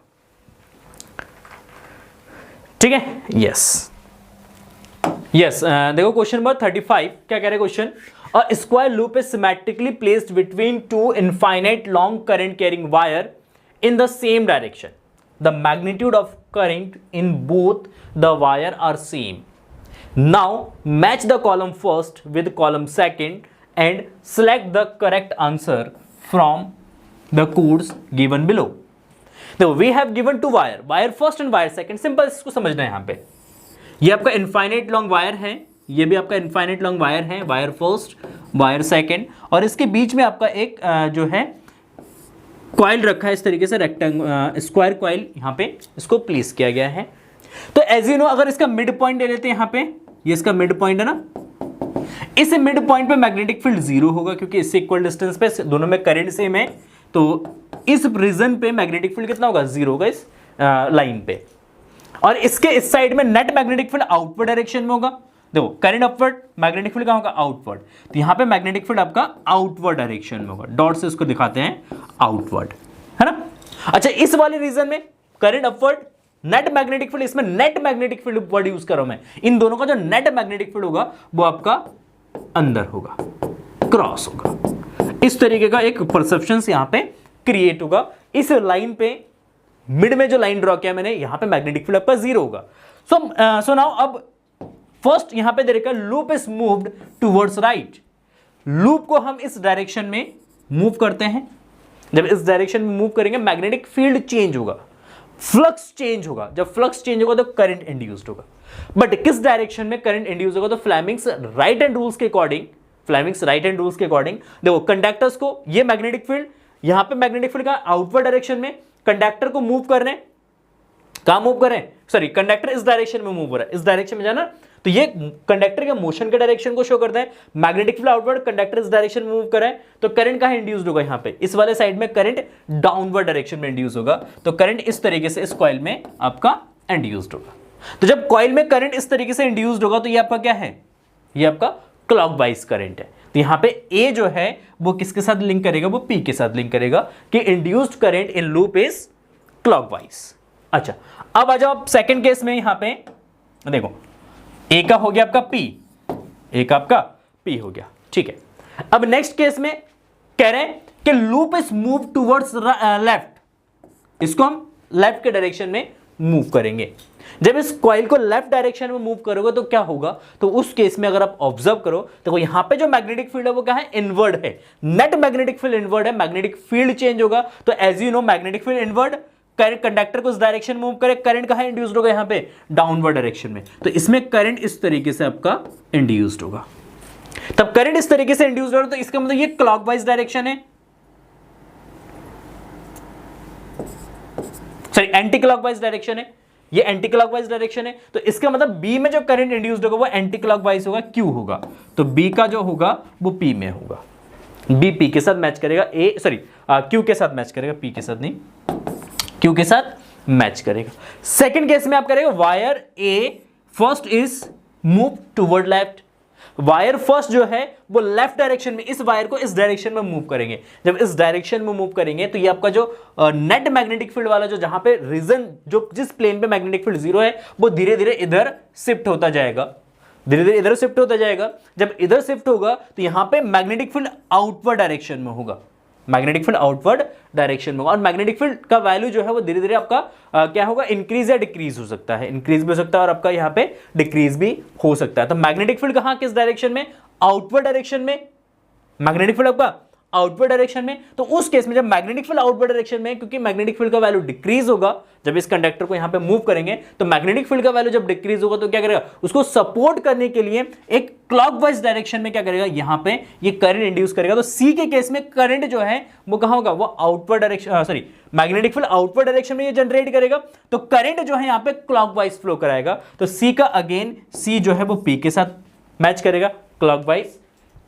ठीक है, यस यस। देखो क्वेश्चन नंबर 35 क्या कह रहे हैं question, a square loop is symmetrically placed between two infinite long current carrying wire in the same direction, the magnitude of current in both the wire are same. Now match the column first with column second and select the correct answer from the codes given below। देखो, we have given two wire first and wire second। Simple इसको समझना है। यहाँ पे ये आपका infinite long wire है, ये भी आपका इनफाइनाइट लॉन्ग वायर है, वायर फर्स्ट वायर सेकंड, और इसके बीच में आपका एक जो है कॉइल रखा है इस तरीके से, रेक्टेंगल स्क्वायर कॉइल यहाँ पे इसको प्लेस किया गया है। तो एज यू नो, अगर इसका मिड पॉइंट ले लेते हैं, यहाँ पे ये इसका मिड पॉइंट है ना, इस मिड पॉइंट पे मैग्नेटिक फील्ड जीरो होगा, क्योंकि इससे इक्वल डिस्टेंस पे दोनों में करंट सेम है, तो इस रीजन पे मैग्नेटिक फील्ड कितना होगा, जीरो होगा इस लाइन पे। और इसके इस साइड में net magnetic field outward direction में होगा। देखो, करंट अपवर्ड, मैग्नेटिक फील्ड कहां होगा, आउटवर्ड, तो यहां पे मैग्नेटिक फील्ड आपका आउटवर्ड डायरेक्शन में होगा। डॉट से इसको दिखाते हैं आउटवर्ड, है ना। अच्छा, इस वाले रीजन में current upward, net magnetic field, इसमें net magnetic field word use कर रहा हूं मैं। इन दोनों का जो नेट मैग्नेटिक फील्ड होगा वो आपका अंदर होगा, क्रॉस होगा। इस तरीके का एक परसेप्शन यहां पे क्रिएट होगा। इस लाइन पे मिड में जो लाइन ड्रॉ किया मैंने, यहां पे मैग्नेटिक फील्ड आपका जीरो होगा। सो नाउ अब फर्स्ट यहां पे देखा, loop is moved towards right. Loop को हम इस डायरेक्शन में मूव करते हैं। जब इस डायरेक्शन में मूव करेंगे, मैग्नेटिक फील्ड चेंज होगा, फ्लक्स चेंज होगा। जब फ्लक्स चेंज होगा तो करंट इंड्यूस्ड होगा। बट किस डायरेक्शन में करंट इंड्यूस होगा, तो फ्लेमिंग्स राइट हैंड रूल्स के अकॉर्डिंग, देखो कंडक्टर्स को ये मैग्नेटिक फील्ड, यहां पे मैग्नेटिक फील्ड का आउटवर्ड डायरेक्शन में कंडक्टर को मूव कर रहे हैं, कहां मूव कर रहे हैं, सॉरी कंडक्टर इस डायरेक्शन में मूव हो रहा है, इस डायरेक्शन में जाना, तो ये कंडक्टर के मोशन के डायरेक्शन को शो करता है। मैग्नेटिक फील्ड आउटवर्ड, कंडक्टर इस डायरेक्शन में मूव कर रहा है, तो करंट कहां इंड्यूस्ड होगा, यहां पे इस वाले साइड में करंट डाउनवर्ड डायरेक्शन में इंड्यूस होगा। तो करंट इस तरीके से इस कॉइल में आपका इंड्यूस्ड होगा। तो जब कॉइल में करंट इस तरीके से इंड्यूस्ड होगा तो ये आपका क्या है, ये आपका क्लॉकवाइज करंट है। तो यहां पे ए जो है वो किसके साथ लिंक करेगा, वो पी के साथ लिंक करेगा कि induced current in loop is clockwise. अच्छा, अब आ जाओ सेकंड केस में। यहां पे देखो, ए का हो गया आपका पी, ए का आपका पी हो गया, ठीक है। अब नेक्स्ट केस में कह रहे हैं कि loop is move towards left, इसको हम लेफ्ट के डायरेक्शन में मूव करेंगे। जब इस कॉइल को लेफ्ट डायरेक्शन में मूव करोगे तो क्या होगा, तो उस केस में अगर आप ऑब्जर्व करो तो यहां पे जो मैग्नेटिक फील्ड है वो क्या है, इनवर्ड है। नेट मैग्नेटिक फील्ड इनवर्ड है, मैग्नेटिक फील्ड चेंज होगा। तो as you know, magnetic field inward, current conductor को उस डायरेक्शन मूव करे, करंट कहां इंड्यूस्ड होगा, यहां पे डाउनवर्ड डायरेक्शन में। तो इसमें करंट इस तरीके से आपका इंड्यूस्ड होगा। तब करंट इस तरीके से इंड्यूस्ड हो रहा है, तो इसका मतलब ये क्लॉकवाइज डायरेक्शन है, सॉरी एंटी क्लॉकवाइज डायरेक्शन है, ये एंटी क्लॉकवाइज डायरेक्शन है। तो इसका मतलब बी में जो करंट इंड्यूस्ड होगा वो एंटी क्लॉकवाइज होगा, क्यू होगा। तो बी का जो होगा वो पी में होगा, बी पी के साथ मैच करेगा, ए सॉरी क्यू के साथ मैच करेगा, पी के साथ नहीं, क्यू के साथ मैच करेगा। सेकंड केस में आप करेगा, wire A first is move toward left. Wire first जो है वो लेफ्ट डायरेक्शन में, इस वायर को इस डायरेक्शन में मूव करेंगे। जब इस डायरेक्शन में मूव करेंगे तो ये आपका जो नेट मैग्नेटिक फील्ड वाला जो जहां पे रीजन जो जिस प्लेन पे मैग्नेटिक फील्ड जीरो है वो धीरे धीरे इधर शिफ्ट होता जाएगा, धीरे धीरे इधर शिफ्ट होता जाएगा। जब इधर शिफ्ट होगा तो यहां पे मैग्नेटिक फील्ड आउटवर्ड डायरेक्शन में होगा, मैग्नेटिक फील्ड आउटवर्ड डायरेक्शन में होगा। और मैग्नेटिक फील्ड का वैल्यू जो है वो धीरे धीरे आपका क्या होगा, इंक्रीज या डिक्रीज हो सकता है, इंक्रीज भी हो सकता है और आपका यहाँ पे डिक्रीज भी हो सकता है। तो मैग्नेटिक फील्ड कहाँ, किस डायरेक्शन में, आउटवर्ड डायरेक्शन में। मैग्नेटिक फील्ड आपका आउटवर्ड डायरेक्शन में, तो उस केस में जब मैग्नेटिक फील्ड आउटवर्ड डायरेक्शन में, क्योंकि मैग्नेटिक फील्ड का वैल्यू डिक्रीज होगा जब इस कंडक्टर को यहां पे मूव करेंगे, तो मैग्नेटिक फील्ड का वैल्यू जब डिक्रीज होगा तो क्या करेगा, उसको सपोर्ट करने के लिए एक क्लॉकवाइज डायरेक्शन में क्या करेगा, यहां पे ये करंट इंड्यूस करेगा। तो सी के केस में करंट जो है वो कहां होगा, वो outward direction, sorry magnetic field outward direction में ये जनरेट करेगा, तो करंट जो है यहां पे क्लॉकवाइज फ्लो कराएगा। तो सी का अगेन सी जो है वो पी के साथ मैच करेगा क्लॉकवाइज,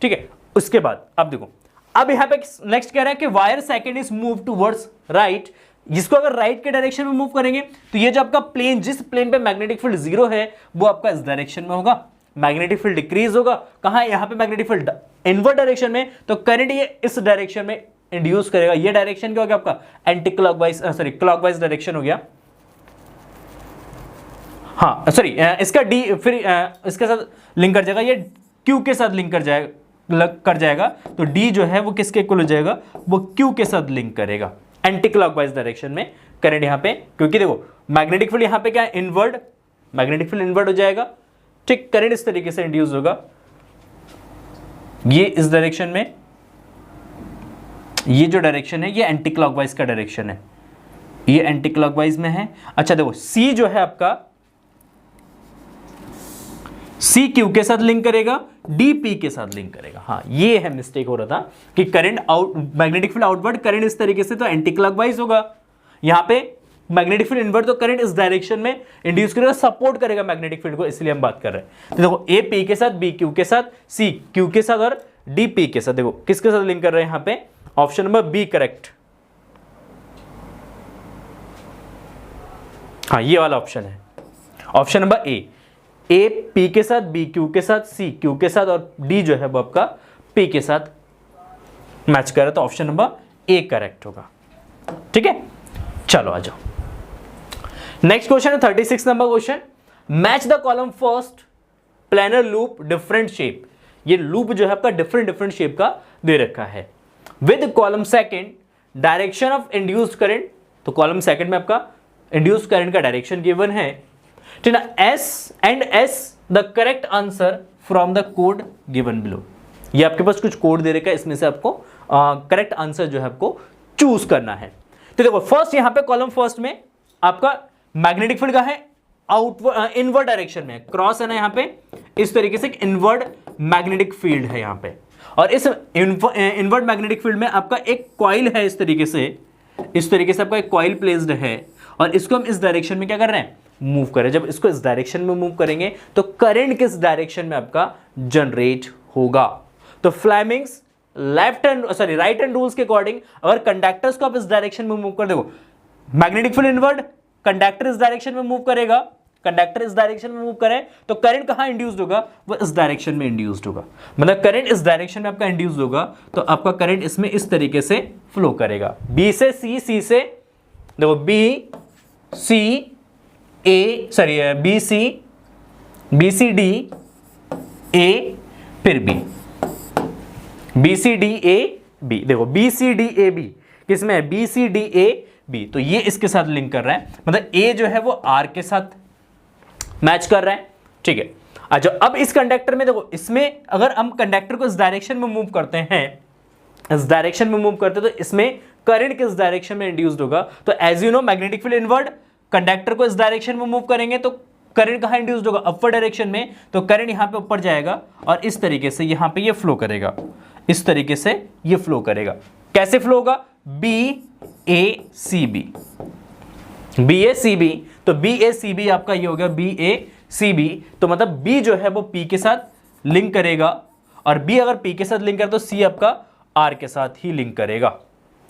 ठीक है। उसके बाद अब देखो, अब यहां पे नेक्स्ट कह रहा है कि wire second is move towards right, जिसको अगर राइट के डायरेक्शन में मूव करेंगे तो ये जो आपका प्लेन, जिस प्लेन पे मैग्नेटिक फील्ड जीरो है वो आपका इस डायरेक्शन में होगा, मैग्नेटिक फील्ड डिक्रीज होगा, कहां है यहां पे मैग्नेटिक फील्ड इनवर्ट डायरेक्शन में, तो करंट ये इस डायरेक्शन में इंड्यूस करेगा। ये डायरेक्शन क्या हो गया आपका, anti clockwise, sorry clockwise direction हो गया, हाँ सॉरी इसका डी फिर इसके साथ लिंक कर जाएगा, ये क्यू के साथ लिंक कर जाएगा, तो डी जो है वो किसके इक्वल हो जाएगा, वो क्यू के साथ लिंक करेगा एंटी क्लॉकवाइज डायरेक्शन में करंट यहां पे, क्योंकि देखो मैग्नेटिक फील्ड यहां पे क्या है, इनवर्ड, मैग्नेटिक फील्ड इनवर्ड हो जाएगा, ठीक, करंट इस तरीके से इंड्यूस होगा, ये इस डायरेक्शन में, ये जो डायरेक्शन है ये एंटी क्लॉकवाइज का डायरेक्शन है, ये एंटी क्लॉकवाइज में है। अच्छा देखो सी जो है आपका, सी क्यू के साथ लिंक करेगा, डी पी के साथ लिंक करेगा, हाँ ये है मिस्टेक हो रहा था कि current out, magnetic field outward, current इस तरीके से तो एंटी क्लॉकवाइज होगा, यहां पे मैग्नेटिक फील्ड इनवर्ट, तो करंट इस डायरेक्शन में इंड्यूस करेगा, सपोर्ट करेगा मैग्नेटिक फील्ड को, इसलिए हम बात कर रहे हैं। तो देखो ए पी के साथ, बी क्यू के साथ, सी क्यू के साथ और डी पी के साथ, देखो किसके साथ लिंक कर रहे हैं यहां पे, ऑप्शन नंबर बी करेक्ट, हाँ ये वाला ऑप्शन है, ऑप्शन नंबर ए पी के साथ, बी क्यू के साथ, सी क्यू के साथ और डी जो है वो आपका पी के साथ मैच कर रहा है, तो ऑप्शन नंबर ए करेक्ट होगा, ठीक है। चलो आ जाओ नेक्स्ट क्वेश्चन है 36 number question, match the column first planar loop different shape, ये लूप जो है आपका डिफरेंट शेप का दे रखा है, with column second direction of induced current, तो कॉलम सेकंड में आपका इंड्यूस्ड करंट का डायरेक्शन गिवन है, ठीक है, S and S the correct answer from the code given below, ये आपके पास कुछ कोड दे रखा है, इसमें से आपको करेक्ट आंसर जो है आपको चूज करना है। तो देखो फर्स्ट यहां पे कॉलम फर्स्ट में आपका मैग्नेटिक फील्ड का है आउटवर्ड, इनवर्ड डायरेक्शन में क्रॉस है ना, यहां पे इस तरीके से इनवर्ड मैग्नेटिक फील्ड है यहां पे, और इस इनवर्ड मैग्नेटिक फील्ड में आपका एक कॉइल है, इस तरीके से आपका एक कॉइल प्लेस्ड है, और इसको हम इस डायरेक्शन में क्या कर रहे हैं, मूव करें। जब इसको इस डायरेक्शन में मूव करेंगे तो करंट किस डायरेक्शन में आपका जनरेट होगा, तो फ्लेमिंग्स राइट हैंड रूल्स के अकॉर्डिंग अगर कंडक्टर्स को आप इस डायरेक्शन में मूव कर, देखो मैग्नेटिक फील्ड इनवर्ड, कंडक्टर इस डायरेक्शन में मूव करेगा, कंडक्टर इस डायरेक्शन में मूव करे तो करंट कहां इंड्यूस्ड होगा, वो इस डायरेक्शन में इंड्यूस्ड होगा, मतलब करंट इस डायरेक्शन में आपका इंड्यूस्ड होगा, तो आपका करंट इसमें इस तरीके से फ्लो करेगा, बी से सी, सी से देखो B C A, sorry B C D A फिर B C D A B, देखो B C D A B किसमें है, B C D A B, तो ये इसके साथ लिंक कर रहा है, मतलब ए जो है वो आर के साथ मैच कर रहा है, ठीक है। अच्छा अब इस कंडक्टर में देखो, इसमें अगर हम कंडक्टर को इस डायरेक्शन में मूव करते हैं, इस डायरेक्शन में मूव करते हैं, तो इसमें करंट किस डायरेक्शन में इंड्यूस्ड होगा, तो as you know magnetic field inward, conductor को इस डायरेक्शन में मूव करेंगे तो करंट कहां इंड्यूस्ड होगा, अपर डायरेक्शन में, तो करंट यहां पे ऊपर जाएगा और इस तरीके से यहां पे ये फ्लो करेगा, इस तरीके से ये फ्लो करेगा, कैसे फ्लो होगा, बी ए सी बी, बी ए सी बी, तो बी ए सी बी आपका ये हो गया बी ए सी बी, तो मतलब बी जो है वो पी के साथ लिंक करेगा, और बी अगर पी के साथ लिंक करे तो सी आपका आर के साथ ही लिंक करेगा।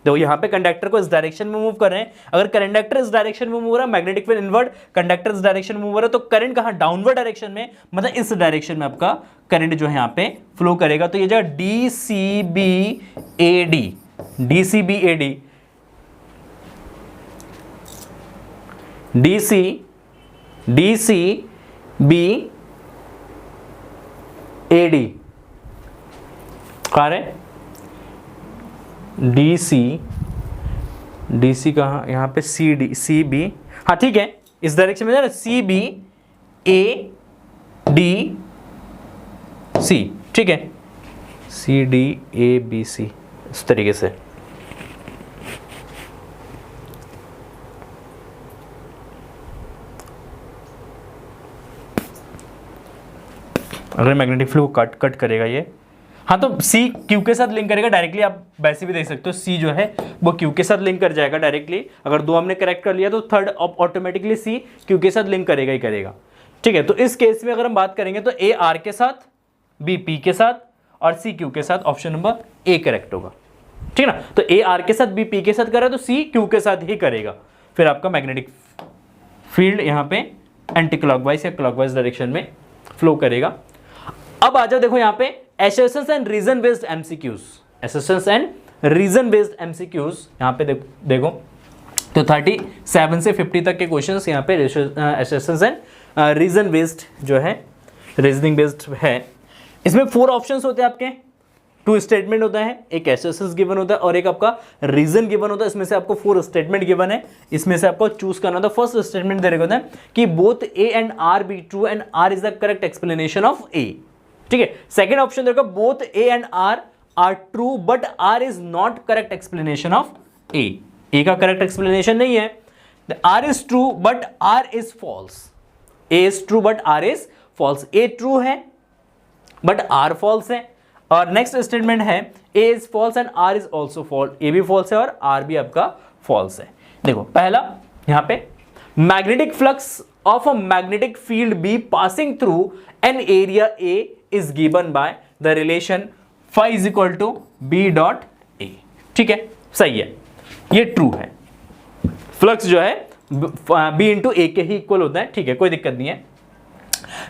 तो यहां पे कंडक्टर को इस डायरेक्शन में मूव कर रहे हैं, अगर कंडक्टर इस डायरेक्शन में मूव हो रहा है, मैग्नेटिक फील्ड इनवर्ड, कंडक्टर इस डायरेक्शन में मूव हो रहा है, तो करंट कहां, डाउनवर्ड डायरेक्शन में, मतलब इस डायरेक्शन में आपका करंट जो है यहां पे फ्लो करेगा, तो ये जो D C B A D, D C B A D, D C B A D कहाँ है, डी सी कहाँ, यहाँ पे सी डी सी बी, हाँ ठीक है, इस डायरेक्शन में ना सी बी ए डी सी, ठीक है, सी डी ए बी सी, इस तरीके से। अगर मैग्नेटिक फ्लू कट करेगा ये, हाँ तो सी क्यू के साथ लिंक करेगा डायरेक्टली। आप वैसे भी देख सकते हो सी जो है वो क्यू के साथ लिंक कर जाएगा डायरेक्टली। अगर दो हमने करेक्ट कर लिया तो थर्ड ऑटोमेटिकली सी क्यू के साथ लिंक करेगा ही करेगा। ठीक है, तो इस केस में अगर हम बात करेंगे तो ए आर के साथ, बी पी के साथ और सी क्यू के साथ, ऑप्शन नंबर ए करेक्ट होगा। ठीक है ना, तो ए आर के साथ बी पी के साथ करे तो सी क्यू के साथ ही करेगा। फिर आपका मैग्नेटिक फील्ड यहाँ पे anti clockwise or clockwise direction में फ्लो करेगा। अब आ जाओ देखो यहाँ पे assertions and reason based MCQs, assertions and reason based MCQs यहाँ पे देखो तो 37 से 50 तक के क्वेश्चंस यहाँ पे एसर्शंस एंड रीजन बेस्ड जो है, रीजनिंग बेस्ड है। इसमें 4 ऑप्शंस होते हैं आपके, 2 स्टेटमेंट होता है, एक एसर्शंस गिवन होता है और एक आपका रीजन गिवन होता है। इसमें से आपको 4 स्टेटमेंट गिवन है, इसमें से आपको चूज करना होता है। फर्स्ट स्टेटमेंट दे रखा होता है कि both A and R B true and R is the correct explanation of A. ठीक है, सेकंड ऑप्शन देखो both A and R true but R is not correct explanation of A. A का correct explanation नहीं है। R is true but R is false, A is true but R is false. A true है but R false है। और next statement है A is false and R is also false, A भी false है और are भी आपका false है। देखो पहला यहां पे magnetic flux of a magnetic field be passing through an area A is given by the relation phi is equal to b dot a। ठीक है, सही है, ये ट्रू है। फ्लक्स जो है b इंटू ए के ही इक्वल होता है। ठीक है, कोई दिक्कत नहीं है।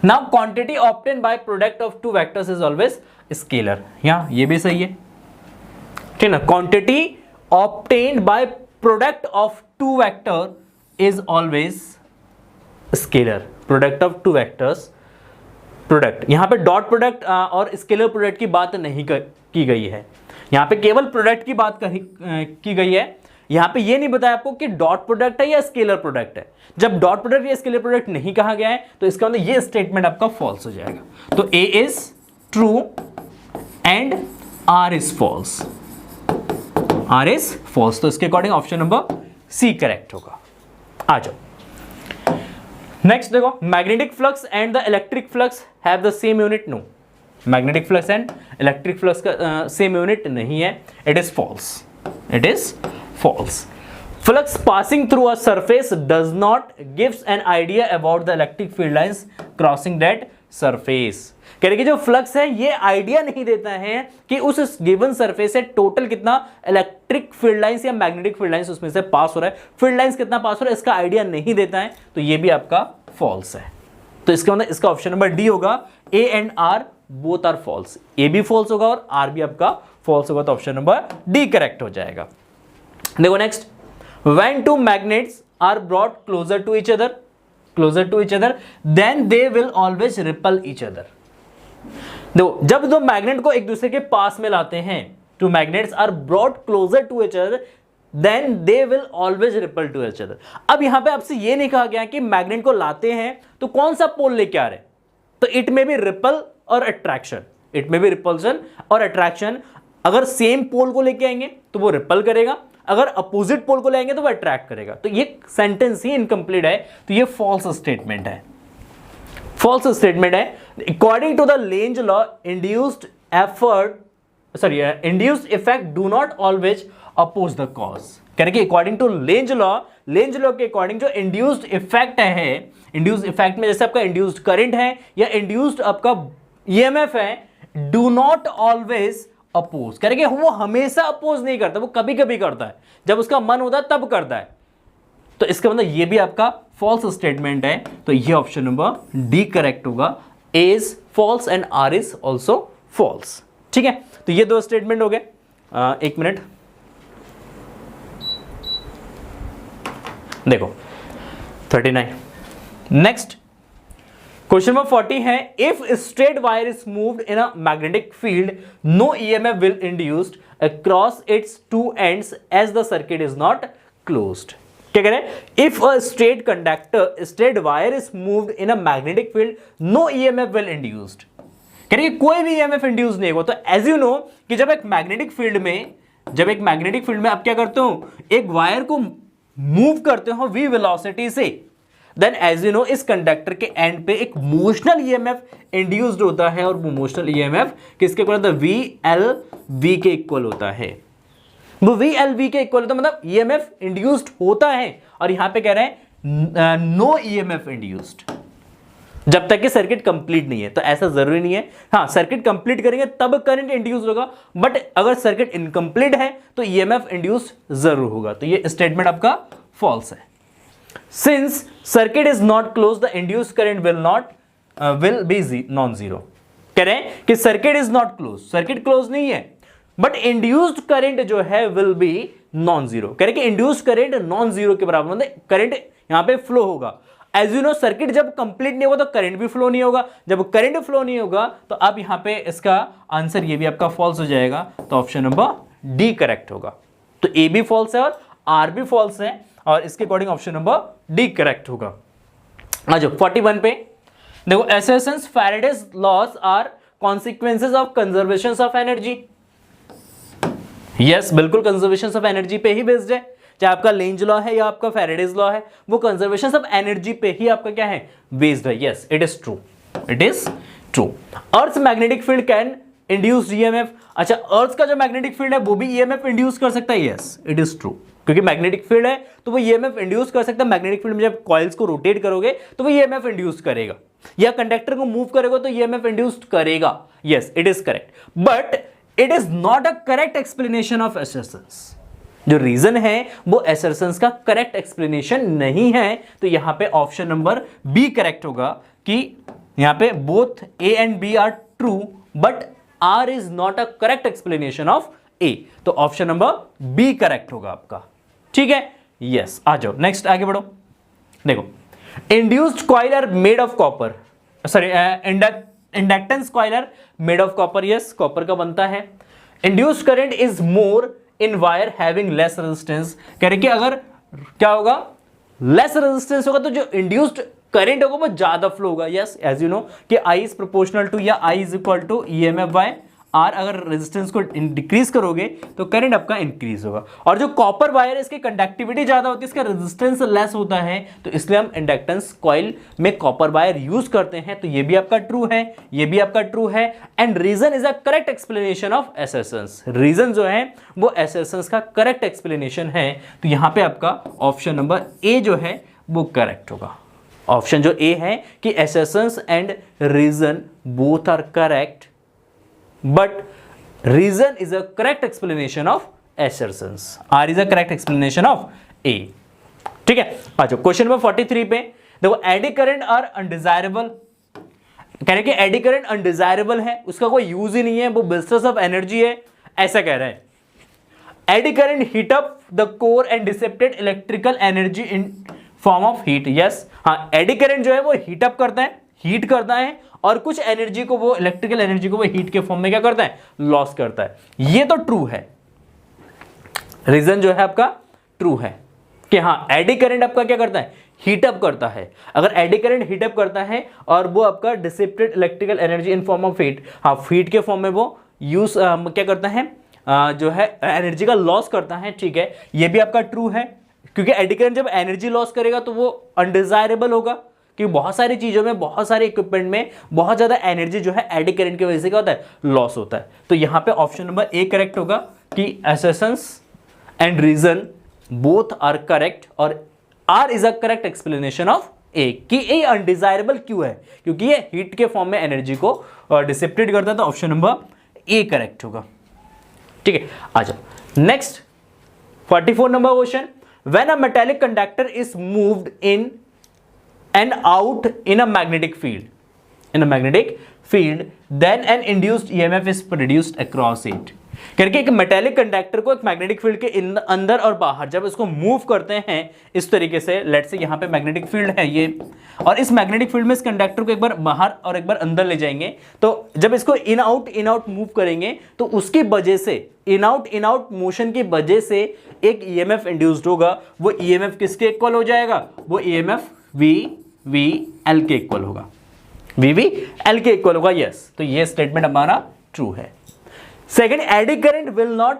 Now quantity obtain by product of 2 vectors is always scalar, यहां ये भी सही है। ठीक है ना, quantity obtained by product of 2 vector is always scalar. Product of 2 vectors, product यहां पे डॉट प्रोडक्ट और स्केलर प्रोडक्ट की बात नहीं की गई है, यहां पे केवल प्रोडक्ट की बात की गई है। यहां पे ये नहीं बताया आपको कि डॉट प्रोडक्ट है या स्केलर प्रोडक्ट है। जब डॉट प्रोडक्ट या स्केलर प्रोडक्ट नहीं कहा गया है तो इसका मतलब ये स्टेटमेंट आपका फॉल्स हो जाएगा। तो A is true and R is false, R is false. तो इसके according option number C correct होगा। आ जाओ नेक्स्ट देखो, magnetic flux and the electric flux have the same unit. No, magnetic flux and electric flux का same unit नहीं है, it is false, it is false. Flux passing through a surface does not gives an idea about the electric field lines crossing that surface. कह रहे कि जो flux है ये idea नहीं देता है कि उस गिवन सरफेस से टोटल कितना इलेक्ट्रिक फील्ड लाइंस या मैग्नेटिक फील्ड लाइंस उसमें से पास हो रहा है, फील्ड लाइंस कितना पास हो रहा है इसका आइडिया नहीं देता है। तो ये भी आपका फॉल्स है। तो इसका मतलब इसका ऑप्शन नंबर डी होगा, A and R both are false. A भी फॉल्स होगा और आर भी आपका फॉल्स होगा, तो ऑप्शन नंबर डी करेक्ट हो जाएगा। देखो next, when 2 magnets are brought closer to each other then they will always repel each other. देखो जब 2 मैग्नेट को एक दूसरे के पास में लाते हैं, 2 magnets are brought closer to each other then they will always repel to each other. अब यहां पे आपसे ये नहीं कहा गया कि मैग्नेट को लाते हैं तो कौन सा पोल लेके आ रहे हैं, तो इट में भी रिपल और अट्रैक्शन, इट में भी रिपल्शन और अट्रैक्शन। अगर सेम पोल को लेके आएंगे तो वो रिपल करेगा, अगर अपोजिट पोल को लेंगे तो वो अट्रैक्ट करेगा। तो ये सेंटेंस ही इनकम्प्लीट है, तो ये फॉल्स स्टेटमेंट है, फॉल्स स्टेटमेंट है। According to the Lenz law induced effect do not always oppose the cause. कह रहे कि अकॉर्डिंग टू लेंज लॉ के अकॉर्डिंग जो इंड्यूस्ड इफेक्ट है, इंड्यूस्ड इफेक्ट में जैसे आपका इंड्यूस्ड करंट है या इंड्यूस्ड आपका ईएमएफ है, डू नॉट ऑलवेज अपोज। कह रहे कि वो हमेशा अपोज नहीं करता, वो कभी कभी करता है, जब उसका मन होता है तब करता है। तो इसका मतलब ये भी आपका फॉल्स स्टेटमेंट है, तो ये ऑप्शन नंबर डी करेक्ट होगा। A is false and R is also false. ठीक है, तो ये 2 स्टेटमेंट हो गए। एक मिनट देखो 39। नेक्स्ट क्वेश्चन नंबर 40 है, if straight wire is moved in a magnetic field no EMF will induced across its 2 ends as the circuit is not closed. क्या कह रहे हैं, if a straight wire is moved in a magnetic field no EMF will induced. कह रहे कोई भी EMF induce नहीं होगा। तो एज यू नो कि जब एक मैग्नेटिक फील्ड में जब एक मैग्नेटिक फील्ड में आप क्या करते हो, एक वायर को मूव करते हो v वेलोसिटी से, देन एज यू नो इस कंडक्टर के एंड पे एक मोशनल ईएमएफ इंड्यूस्ड होता है, और वो मोशनल ईएमएफ किसके इक्वल होता है, वी एल वी के इक्वल होता है। वो वी एल वी के इक्वल होता है, मतलब ईएमएफ इंड्यूस्ड होता है, और यहां पे कह रहे हैं नो ईएमएफ इंड्यूस्ड जब तक कि सर्किट कंप्लीट नहीं है। तो ऐसा जरूरी नहीं है, हाँ सर्किट कंप्लीट करेंगे तब करंट इंड्यूस होगा, बट अगर सर्किट इनकम्प्लीट है तो ईएमएफ इंड्यूस जरूर होगा। तो ये स्टेटमेंट आपका फॉल्स है। Since circuit is not close the induce current will be non zero. कह रहे हैं कि circuit is not close, circuit close नहीं है, बट इंड्यूस्ड करंट जो है विल बी नॉन जीरो। कह रहे कि इंड्यूस्ड करंट नॉन जीरो के बराबर, मतलब करंट यहां पे फ्लो होगा। एज यू नो सर्किट जब कंप्लीट नहीं होगा तो करंट भी फ्लो नहीं होगा, जब करंट फ्लो नहीं होगा तो अब यहां पे इसका आंसर ये भी आपका फॉल्स हो जाएगा। तो ऑप्शन नंबर डी करेक्ट होगा। तो ए भी फॉल्स है और आर भी फॉल्स है, और इसके according option number D correct होगा। आ जाओ 41 पे देखो, assertions Faraday's laws are consequences of conservation of energy. Yes, बिल्कुल कंजर्वेशन ऑफ एनर्जी पे ही बेस्ड है, चाहे आपका लेंज लॉ है या आपका फैराडेज लॉ है, वो कंजर्वेशन ऑफ एनर्जी पे ही आपका क्या है, बेस्ड है। Yes, it is true, it is true. Earth magnetic field can induce EMF. अच्छा, अर्थ का जो मैग्नेटिक फील्ड है वो भी ईएमएफ इंड्यूस कर सकता है। यस, इट इज ट्रू, क्योंकि मैग्नेटिक फील्ड है तो वो ईएमएफ इंड्यूस कर सकता है। मैग्नेटिक फील्ड में जब कॉइल्स को रोटेट करोगे तो वो ईएमएफ इंड्यूस करेगा, या कंडक्टर को मूव करेगा तो ईएमएफ इंड्यूस करेगा। Yes, it is correct, but it is not a correct explanation of assertions. जो रीजन है वो असर्शंस का करेक्ट एक्सप्लेनेशन नहीं है। तो यहां पे ऑप्शन नंबर बी करेक्ट होगा कि यहां पे both A and B are true, but R is not a correct explanation of A. तो ऑप्शन नंबर बी करेक्ट होगा आपका। ठीक है, यस। आ जाओ नेक्स्ट, आगे बढ़ो। देखो, induced coil are made of copper, sorry inductance coil are made of copper. Yes, copper का बनता है। Induced current is more in wire having less resistance. कह रहे कि अगर क्या होगा, लेस रेजिस्टेंस होगा तो जो इंड्यूस्ड करंट होगा वो ज्यादा फ्लो होगा। यस, एज यू नो कि आई इज प्रोपोर्शनल टू, या I is equal to EMF by R. अगर रेजिस्टेंस को डिक्रीज करोगे तो करंट आपका इंक्रीज होगा। और जो कॉपर वायर है इसकी कंडक्टिविटी ज्यादा होती है, इसका रेजिस्टेंस लेस होता है, तो इसलिए हम इंडक्टेंस कॉइल में कॉपर वायर यूज करते हैं। तो ये भी आपका ट्रू है, ये भी आपका ट्रू है। And reason is a correct explanation of assertions. Reason जो है वो असर्शंस का करेक्ट एक्सप्लेनेशन है। तो यहां पे आपका ऑप्शन नंबर ए जो है वो करेक्ट होगा। ऑप्शन जो ए है कि assertions and reason both are correct, but reason is a correct explanation of assertions. R is a correct explanation of A. ठीक है, आ जाओ क्वेश्चन नंबर 43 पे देखो, एडी करंट आर अनडिजायरेबल। कह रहे कि एडी करंट अनडिजायरेबल है, उसका कोई यूज ही नहीं है, वो बिजनेस ऑफ एनर्जी है, ऐसा कह रहे हैं। Eddy current heat up the core and dissipated electrical energy in form of heat. Yes, हाँ, एडी करंट जो है वो हीट अप करता है, हीट करता है, और कुछ एनर्जी को वो, इलेक्ट्रिकल एनर्जी को वो हीट के फॉर्म में क्या करता है, लॉस करता है। ये तो ट्रू है, रीजन जो है आपका ट्रू है कि हाँ एडी करंट आपका क्या करता है, हीट अप करता है। अगर एडी करंट हीट अप करता है और वो आपका dissipated electrical energy in form of heat, हाँ हीट के फॉर्म में वो यूज क्या करता है, जो है एनर्जी का लॉस करता है। ठीक है, ये भी आपका ट्रू है, क्योंकि एडी करंट जब एनर्जी लॉस करेगा तो वो अनडिजायरेबल होगा, क्योंकि बहुत सारी चीजों में, बहुत सारे इक्विपमेंट में बहुत ज्यादा एनर्जी जो है एडी करंट की वजह से क्या होता है, लॉस होता है। तो यहां पे ऑप्शन नंबर ए करेक्ट होगा कि assertions and reason both are correct, और R is a correct explanation of A कि ए अनडिजायरेबल क्यों है, क्योंकि ये हीट के फॉर्म में एनर्जी को डिसिपेट करता है। तो ऑप्शन नंबर ए करेक्ट होगा। ठीक है, आ जाओ next 44 number question. When a metallic conductor is moved in and out in a magnetic field, then an induced EMF is produced across it। करके एक मेटेलिक कंडक्टर को एक मैग्नेटिक फील्ड के अंदर और बाहर जब इसको मूव करते हैं इस तरीके से, लेट्स से यहाँ पे मैग्नेटिक फील्ड है ये, और इस मैग्नेटिक फील्ड में इस कंडक्टर को एक बार बाहर और एक बार अंदर ले जाएंगे, तो जब इसको इन आउट मूव करेंगे तो उसकी वजह से, इन आउट मोशन की वजह से एक ईएमएफ इंड्यूस्ड होगा। वो ईएमएफ किसके इक्वल हो जाएगा, वो ईएमएफ वी एल के इक्वल होगा, वी एल के इक्वल होगा। यस, तो ये स्टेटमेंट हमारा ट्रू है। Second, eddy current will not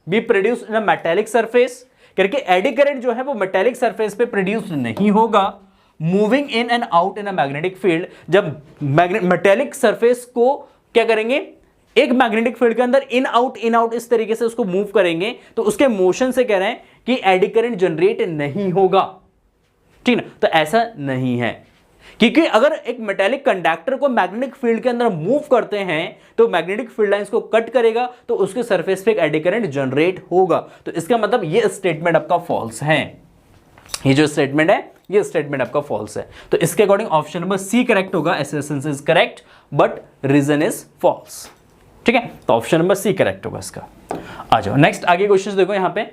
be produced in a metallic surface, करके एडी करंट जो है वो मेटेलिक सरफेस पे प्रोड्यूस नहीं होगा। Moving in and out in a magnetic field, जब मेटेलिक सरफेस को क्या करेंगे, एक मैग्नेटिक फील्ड के अंदर इन आउट इस तरीके से उसको मूव करेंगे, तो उसके मोशन से कह रहे हैं कि एडी करंट जनरेट नहीं होगा, ठीक ना। तो ऐसा नहीं है, क्योंकि अगर एक मेटेलिक कंडक्टर को मैग्नेटिक फील्ड के अंदर मूव करते हैं तो मैग्नेटिक फील्ड लाइंस को कट करेगा, तो उसके सरफेस पे एक एडी करंट जनरेट होगा। तो इसका मतलब ये स्टेटमेंट आपका फॉल्स है, ये जो स्टेटमेंट है ये स्टेटमेंट आपका फॉल्स है। तो इसके according option number C correct होगा, assertions is correct but reason is false, ठीक है। तो ऑप्शन नंबर सी करेक्ट होगा इसका। आ जाओ नेक्स्ट, आगे क्वेश्चन देखो यहां पे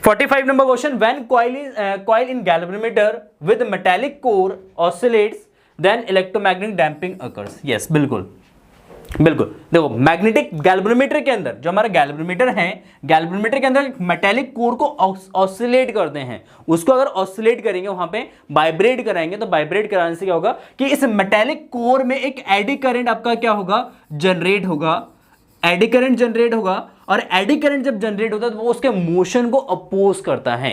45 number question, when coil in galvanometer with metallic core oscillates then electromagnetic damping occurs. Yes, बिल्कुल देखो मैग्नेटिक गैल्वेनोमीटर के अंदर, जो हमारा गैल्वेनोमीटर है, गैल्वेनोमीटर के अंदर मेटालिक कोर को ऑसिलेट करते हैं, उसको अगर ऑसिलेट करेंगे वहां पे वाइब्रेट कराएंगे, तो वाइब्रेट कराने से क्या होगा कि इस मेटालिक कोर में एक एडी करंट आपका क्या होगा, जनरेट होगा, एडी करंट जनरेट होगा। और एडी करंट जब जनरेट होता है तो वो उसके मोशन को अपोज करता है,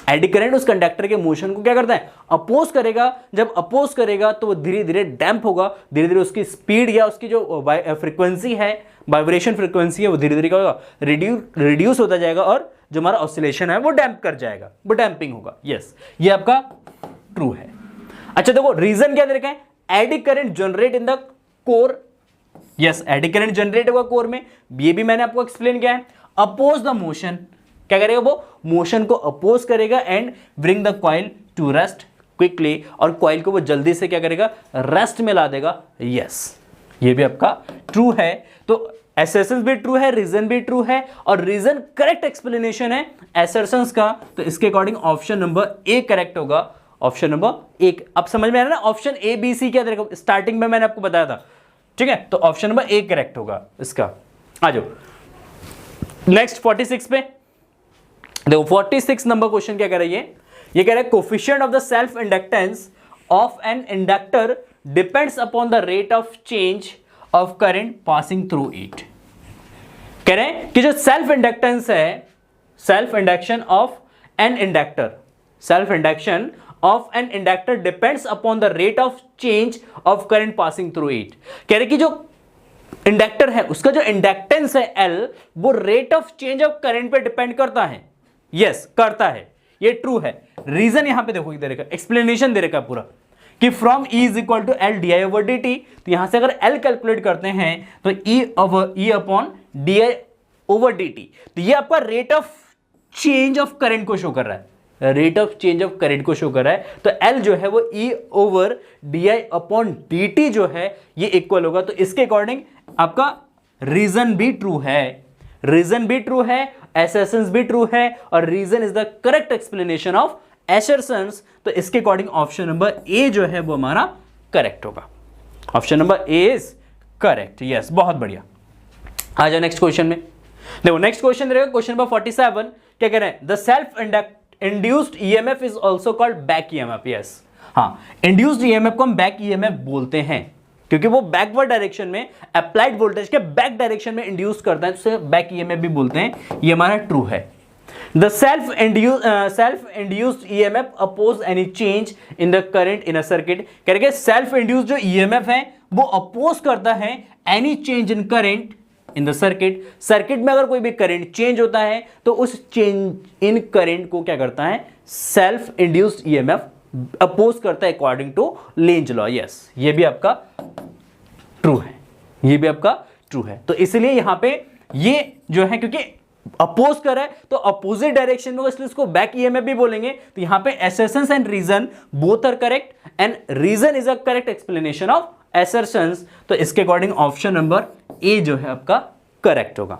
एडी करंट उस कंडक्टर के मोशन को क्या करता है, अपोज करेगा। जब अपोज करेगा तो वो धीरे धीरे डैम्प होगा, धीरे धीरे उसकी स्पीड या उसकी जो फ्रीक्वेंसी है, वाइब्रेशन फ्रीक्वेंसी है, वो धीरे धीरे क्या होगा, रिड्यूस होता जाएगा, और जो हमारा ऑसिलेशन है वो डैम्प कर जाएगा, वो डैम्पिंग होगा। यस, ये आपका ट्रू है। अच्छा देखो रीजन क्या दे रखा है, eddy current generate in the core. Yes, eddy current generate होगा कोर में, ये भी मैंने आपको एक्सप्लेन किया है। अपोज द मोशन, क्या करेगा वो, मोशन को अपोज करेगा and bring the coil to rest quickly, और कॉइल को वो जल्दी से क्या करेगा, रेस्ट में ला देगा। यस, ये भी आपका ट्रू है। तो एसेसेंस भी ट्रू है, रीजन भी ट्रू है, और रीजन करेक्ट एक्सप्लेनेशन है एसर्शंस का। तो इसके according option number A correct होगा, ऑप्शन नंबर एक। अब समझ में आ रहा है ना, ऑप्शन ए बी सी क्या देखो स्टार्टिंग में मैंने आपको बताया था, ठीक है। तो ऑप्शन नंबर ए करेक्ट होगा इसका। आ जाओ नेक्स्ट 46 पे देखो, 46 नंबर क्वेश्चन क्या कह रही है, ये कह रहा है coefficient of the self inductance of an inductor depends upon the rate of change of current passing through it. कह रहे हैं कि जो सेल्फ इंडक्टेंस है, self induction of an inductor, self induction of an inductor depends upon the rate of change of current passing through it. कह रहे कि जो इंडक्टर है उसका जो इंडक्टेंस है L, वो rate of change of current पे डिपेंड करता है। यस, करता है, ये ट्रू है। रीजन यहां पे देखो, इधर का एक्सप्लेनेशन दे रखा है पूरा कि from E is equal to L DI over dt। तो यहां से अगर L कैलकुलेट करते हैं तो E upon DI over dt, तो ये आपका rate of change of current को शो कर रहा है, rate of change of current को शो कर रहा है। तो L जो है वो E over DI upon dt जो है ये इक्वल होगा। तो इसके अकॉर्डिंग आपका रीजन भी ट्रू है, रीजन भी ट्रू है, एसर्शंस भी ट्रू है, और reason is the correct explanation of assertions. तो इसके अकॉर्डिंग ऑप्शन नंबर ए जो है वो हमारा करेक्ट होगा, option number A is correct. Yes, बहुत बढ़िया। आ जाओ नेक्स्ट क्वेश्चन में देखो, नेक्स्ट क्वेश्चन रहेगा क्वेश्चन नंबर 47। क्या कह रहे हैं, the self induced EMF is also called back EMF. Yes, हाँ, इंड्यूस्ड ईएमएफ को हम बैक ईएमएफ बोलते हैं क्योंकि वो बैकवर्ड डायरेक्शन में अप्लाइड वोल्टेज के बैक डायरेक्शन में इंड्यूस करता है, तो उसे बैक ईएमएफ भी बोलते हैं। ये हमारा ट्रू है। The self induced EMF oppose any change in the current in a circuit. कह रहे सेल्फ इंड्यूस्ड जो ईएमएफ है वो अपोज करता है any change in current in the circuit. Circuit में अगर कोई भी करंट चेंज होता है तो उस चेंज इन करंट को क्या करता है, सेल्फ इंड्यूस्ड ईएमएफ अपोज करता है according to Lenz law. Yes, ये भी आपका ट्रू है, ये भी आपका ट्रू है। तो इसलिए यहां पे ये जो है क्योंकि अपोज कर रहा है तो अपोजिट डायरेक्शन में, इसलिए इसको बैक ईएमएफ भी बोलेंगे। तो यहां पे assertions and reason both are correct and reason is a correct explanation of assertions. तो इसके अकॉर्डिंग ऑप्शन नंबर ए जो है आपका करेक्ट होगा,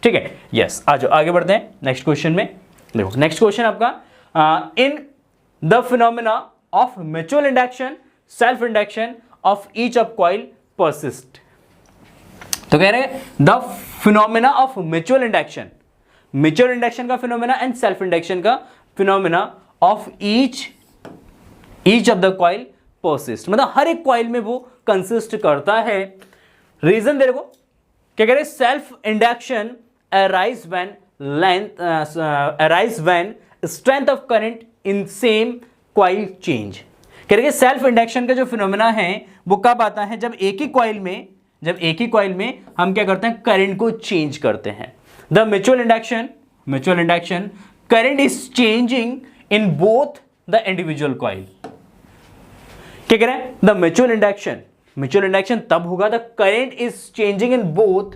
ठीक है। यस, आ जाओ आगे बढ़ते हैं नेक्स्ट क्वेश्चन में। देखो नेक्स्ट क्वेश्चन आपका in the phenomena of mutual induction self induction of each of coil persist. तो कह रहे हैं the phenomena of mutual induction का फिनोमेना एंड सेल्फ इंडक्शन का phenomena of each of the coil persist, मतलब हर एक coil में वो कंसिस्ट करता है। रीजन देखो क्या कह रहे, self induction arise when strength of current in same coil change। कह रहे सेल्फ इंडक्शन का जो फिनोमेना है वो कब आता है, जब एक ही कॉइल में हम क्या करते हैं, करंट को चेंज करते हैं। The mutual induction current is changing in both the individual coil. क्या कह रहे हैं, द म्यूचुअल इंडक्शन तब होगा the current is changing in both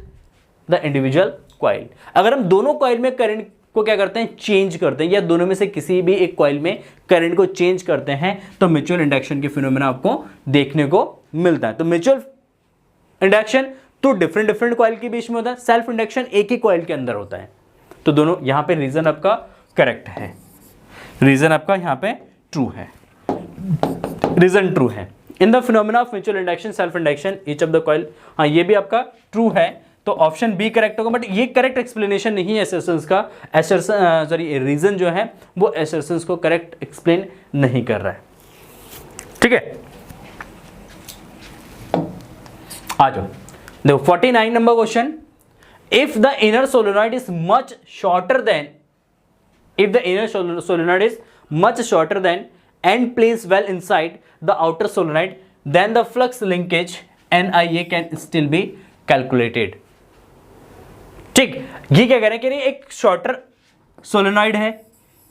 the individual coil. अगर हम दोनों कॉइल में करंट को क्या करते हैं, चेंज करते हैं, या दोनों में से किसी भी एक कॉइल में करंट को चेंज करते हैं, तो म्यूचुअल इंडक्शन के फिनोमेना आपको देखने को मिलता है। तो म्यूचुअल इंडक्शन तो डिफरेंट कॉइल के बीच में होता है, सेल्फ इंडक्शन एक ही कॉइल के अंदर होता है। तो दोनों यहां पे रीजन आपका करेक्ट है, रीजन आपका यहां पे ट्रू है, रीजन ट्रू है। In the phenomena of mutual induction self induction each of the coil, हाँ ये भी आपका ट्रू है, तो ऑप्शन बी करेक्ट होगा। बट ये करेक्ट एक्सप्लेनेशन नहीं है एसर्शंस का, रीजन जो है वो एसर्शंस को करेक्ट एक्सप्लेन नहीं कर रहा है। ठीक है, आ जाओ देखो 49 number question. If the inner solenoid is much shorter than and placed well inside the outer solenoid, then the flux linkage NIA can still be calculated। ठीक, ये क्या कह रहे हैं कि एक शॉर्टर सोलेनॉइड है,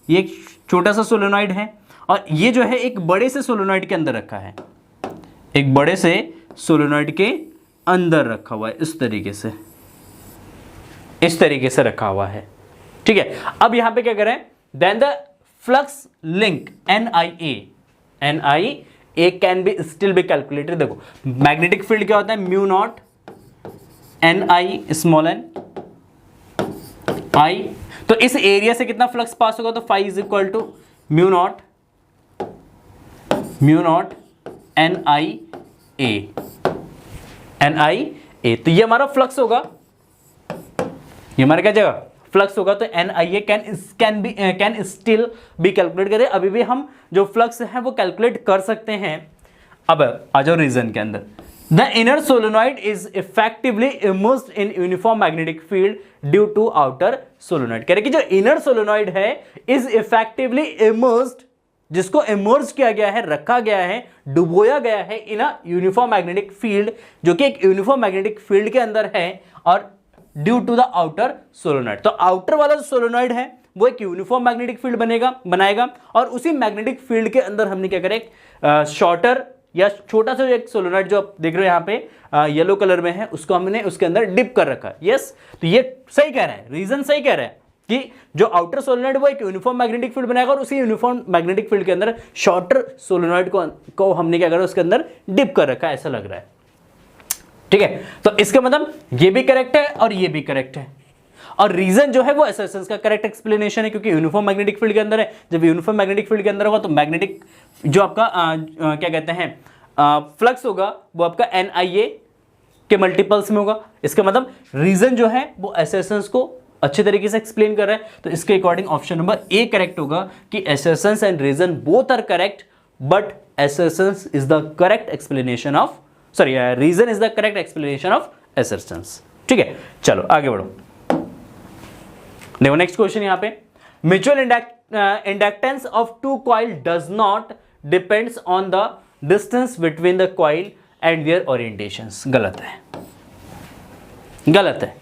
ये एक छोटा सा सोलेनॉइड है, और ये जो है एक बड़े से सोलेनॉइड के अंदर रखा है, एक बड़े से सोलेनॉइड के अंदर रखा हुआ है, इस तरीके से रखा हुआ है। ठीक है, अब यहां पे क्या कह रहे हैं, then the flux link NIA can be still be calculated. देखो मैग्नेटिक फील्ड क्या होता है, mu naught NI small n I, तो इस एरिया से कितना फ्लक्स पास होगा, तो phi is equal to mu naught NIA, तो ये हमारा फ्लक्स होगा, ये हमारा क्या जगह फ्लक्स होगा। तो NIA can still be calculate करें, अभी भी हम जो फ्लक्स है वो कैलकुलेट कर सकते हैं। अब आ जाओ रीजन के अंदर। The inner solenoid is effectively immersed in uniform magnetic field due to outer solenoid. कह रहे कि जो इनर सोलेनॉइड है इज इफेक्टिवली इमर्स्ड, जिसको इमर्ज किया गया है, रखा गया है, डुबोया गया है in a uniform magnetic field, जो कि एक यूनिफॉर्म मैग्नेटिक फील्ड के अंदर है, और due to the outer solenoid. तो आउटर वाला जो सोलेनॉइड है वो एक यूनिफॉर्म मैग्नेटिक फील्ड बनाएगा, और उसी मैग्नेटिक फील्ड के अंदर हमने क्या करें, शॉर्टर या छोटा सा एक सोलेनॉइड जो आप देख रहे हो यहाँ पे येलो कलर में है, उसको हमने उसके अंदर डिप कर रखा है। यस, तो ये सही कह रहा है, रीजन सही कह रहा है कि जो आउटर सोलेनॉइड वो एक यूनिफॉर्म मैग्नेटिक फील्ड बनाएगा, और उसी यूनिफॉर्म मैग्नेटिक फील्ड के अंदर शॉर्टर सोलेनॉइड को हमने क्या करा, उसके अंदर डिप कर रखा है, ऐसा लग रहा है। ठीक है, तो इसका मतलब ये भी करेक्ट है और ये भी करेक्ट है, और रीजन जो है वो एसर्शंस का करेक्ट एक्सप्लेनेशन है, क्योंकि यूनिफॉर्म मैग्नेटिक फील्ड के अंदर है। जब यूनिफॉर्म मैग्नेटिक फील्ड के अंदर होगा तो मैग्नेटिक जो आपका क्या कहते हैं फ्लक्स होगा वो आपका NIA के मल्टीपल्स में होगा। इसका मतलब रीजन जो है वो एसर्शंस को अच्छे तरीके से एक्सप्लेन कर रहा है। तो इसके according option number A correct होगा कि assertions and reason both are correct, but assertions is the correct explanation of, sorry reason is the correct explanation of assertions. ठीक है, चलो आगे बढ़ो। देखो नेक्स्ट क्वेश्चन यहां पे, mutual inductance of two coil does not depends on the distance between the coil and their orientations. गलत है, गलत है।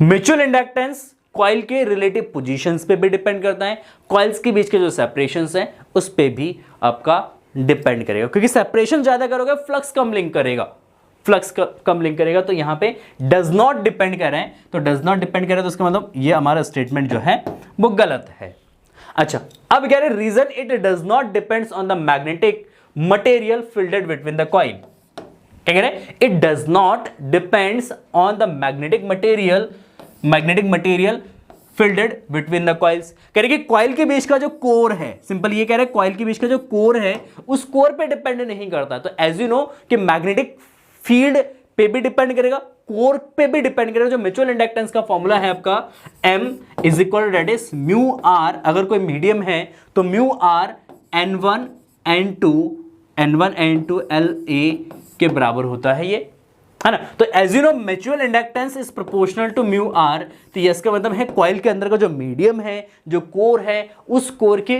म्यूचुअल इंडक्टेंस कॉइल के रिलेटिव पोजीशंस पे भी डिपेंड करता है, कॉइल्स के बीच के जो सेपरेशंस हैं उस पे भी आपका डिपेंड करेगा, क्योंकि सेपरेशन ज्यादा करोगे फ्लक्स कम लिंक करेगा, तो यहां पे डज नॉट डिपेंड कर रहे हैं, तो डज नॉट डिपेंड कर रहे हैं, तो इसका मतलब ये हमारा स्टेटमेंट जो है वो गलत है। अच्छा, अब कह रहे हैं reason it does not depends on the magnetic material filled between the coil. क्या कह रहे हैं, it does not depends on the magnetic material filled between the coils. कह रहे कि कॉइल के बीच का जो कोर है, सिंपल ये कह रहे हैं कॉइल के बीच का जो कोर है उस कोर पे डिपेंड नहीं करता। तो एज यू नो कि मैग्नेटिक फील्ड पे भी डिपेंड करेगा, कोर पे भी डिपेंड करेगा। जो म्यूचुअल इंडक्टेंस का फॉर्मूला है आपका M is equal that is mu R, अगर कोई मीडियम है तो mu R N1 N2 LA के बराबर होता है ये, है ना। तो as you know mutual inductance is proportional to mu R, तो ये इसका मतलब है कॉइल के अंदर का जो मीडियम है, जो कोर है, उस कोर के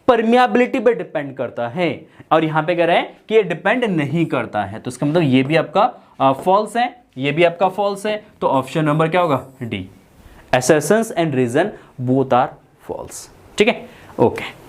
परमियाबिलिटी पे डिपेंड करता है। और यहां पे कह रहा है कि ये डिपेंड नहीं करता है, तो इसका मतलब ये भी आपका फॉल्स है, ये भी आपका फॉल्स है। तो ऑप्शन नंबर क्या होगा, D. Assertions and reason both are false. ठीक है, ओके।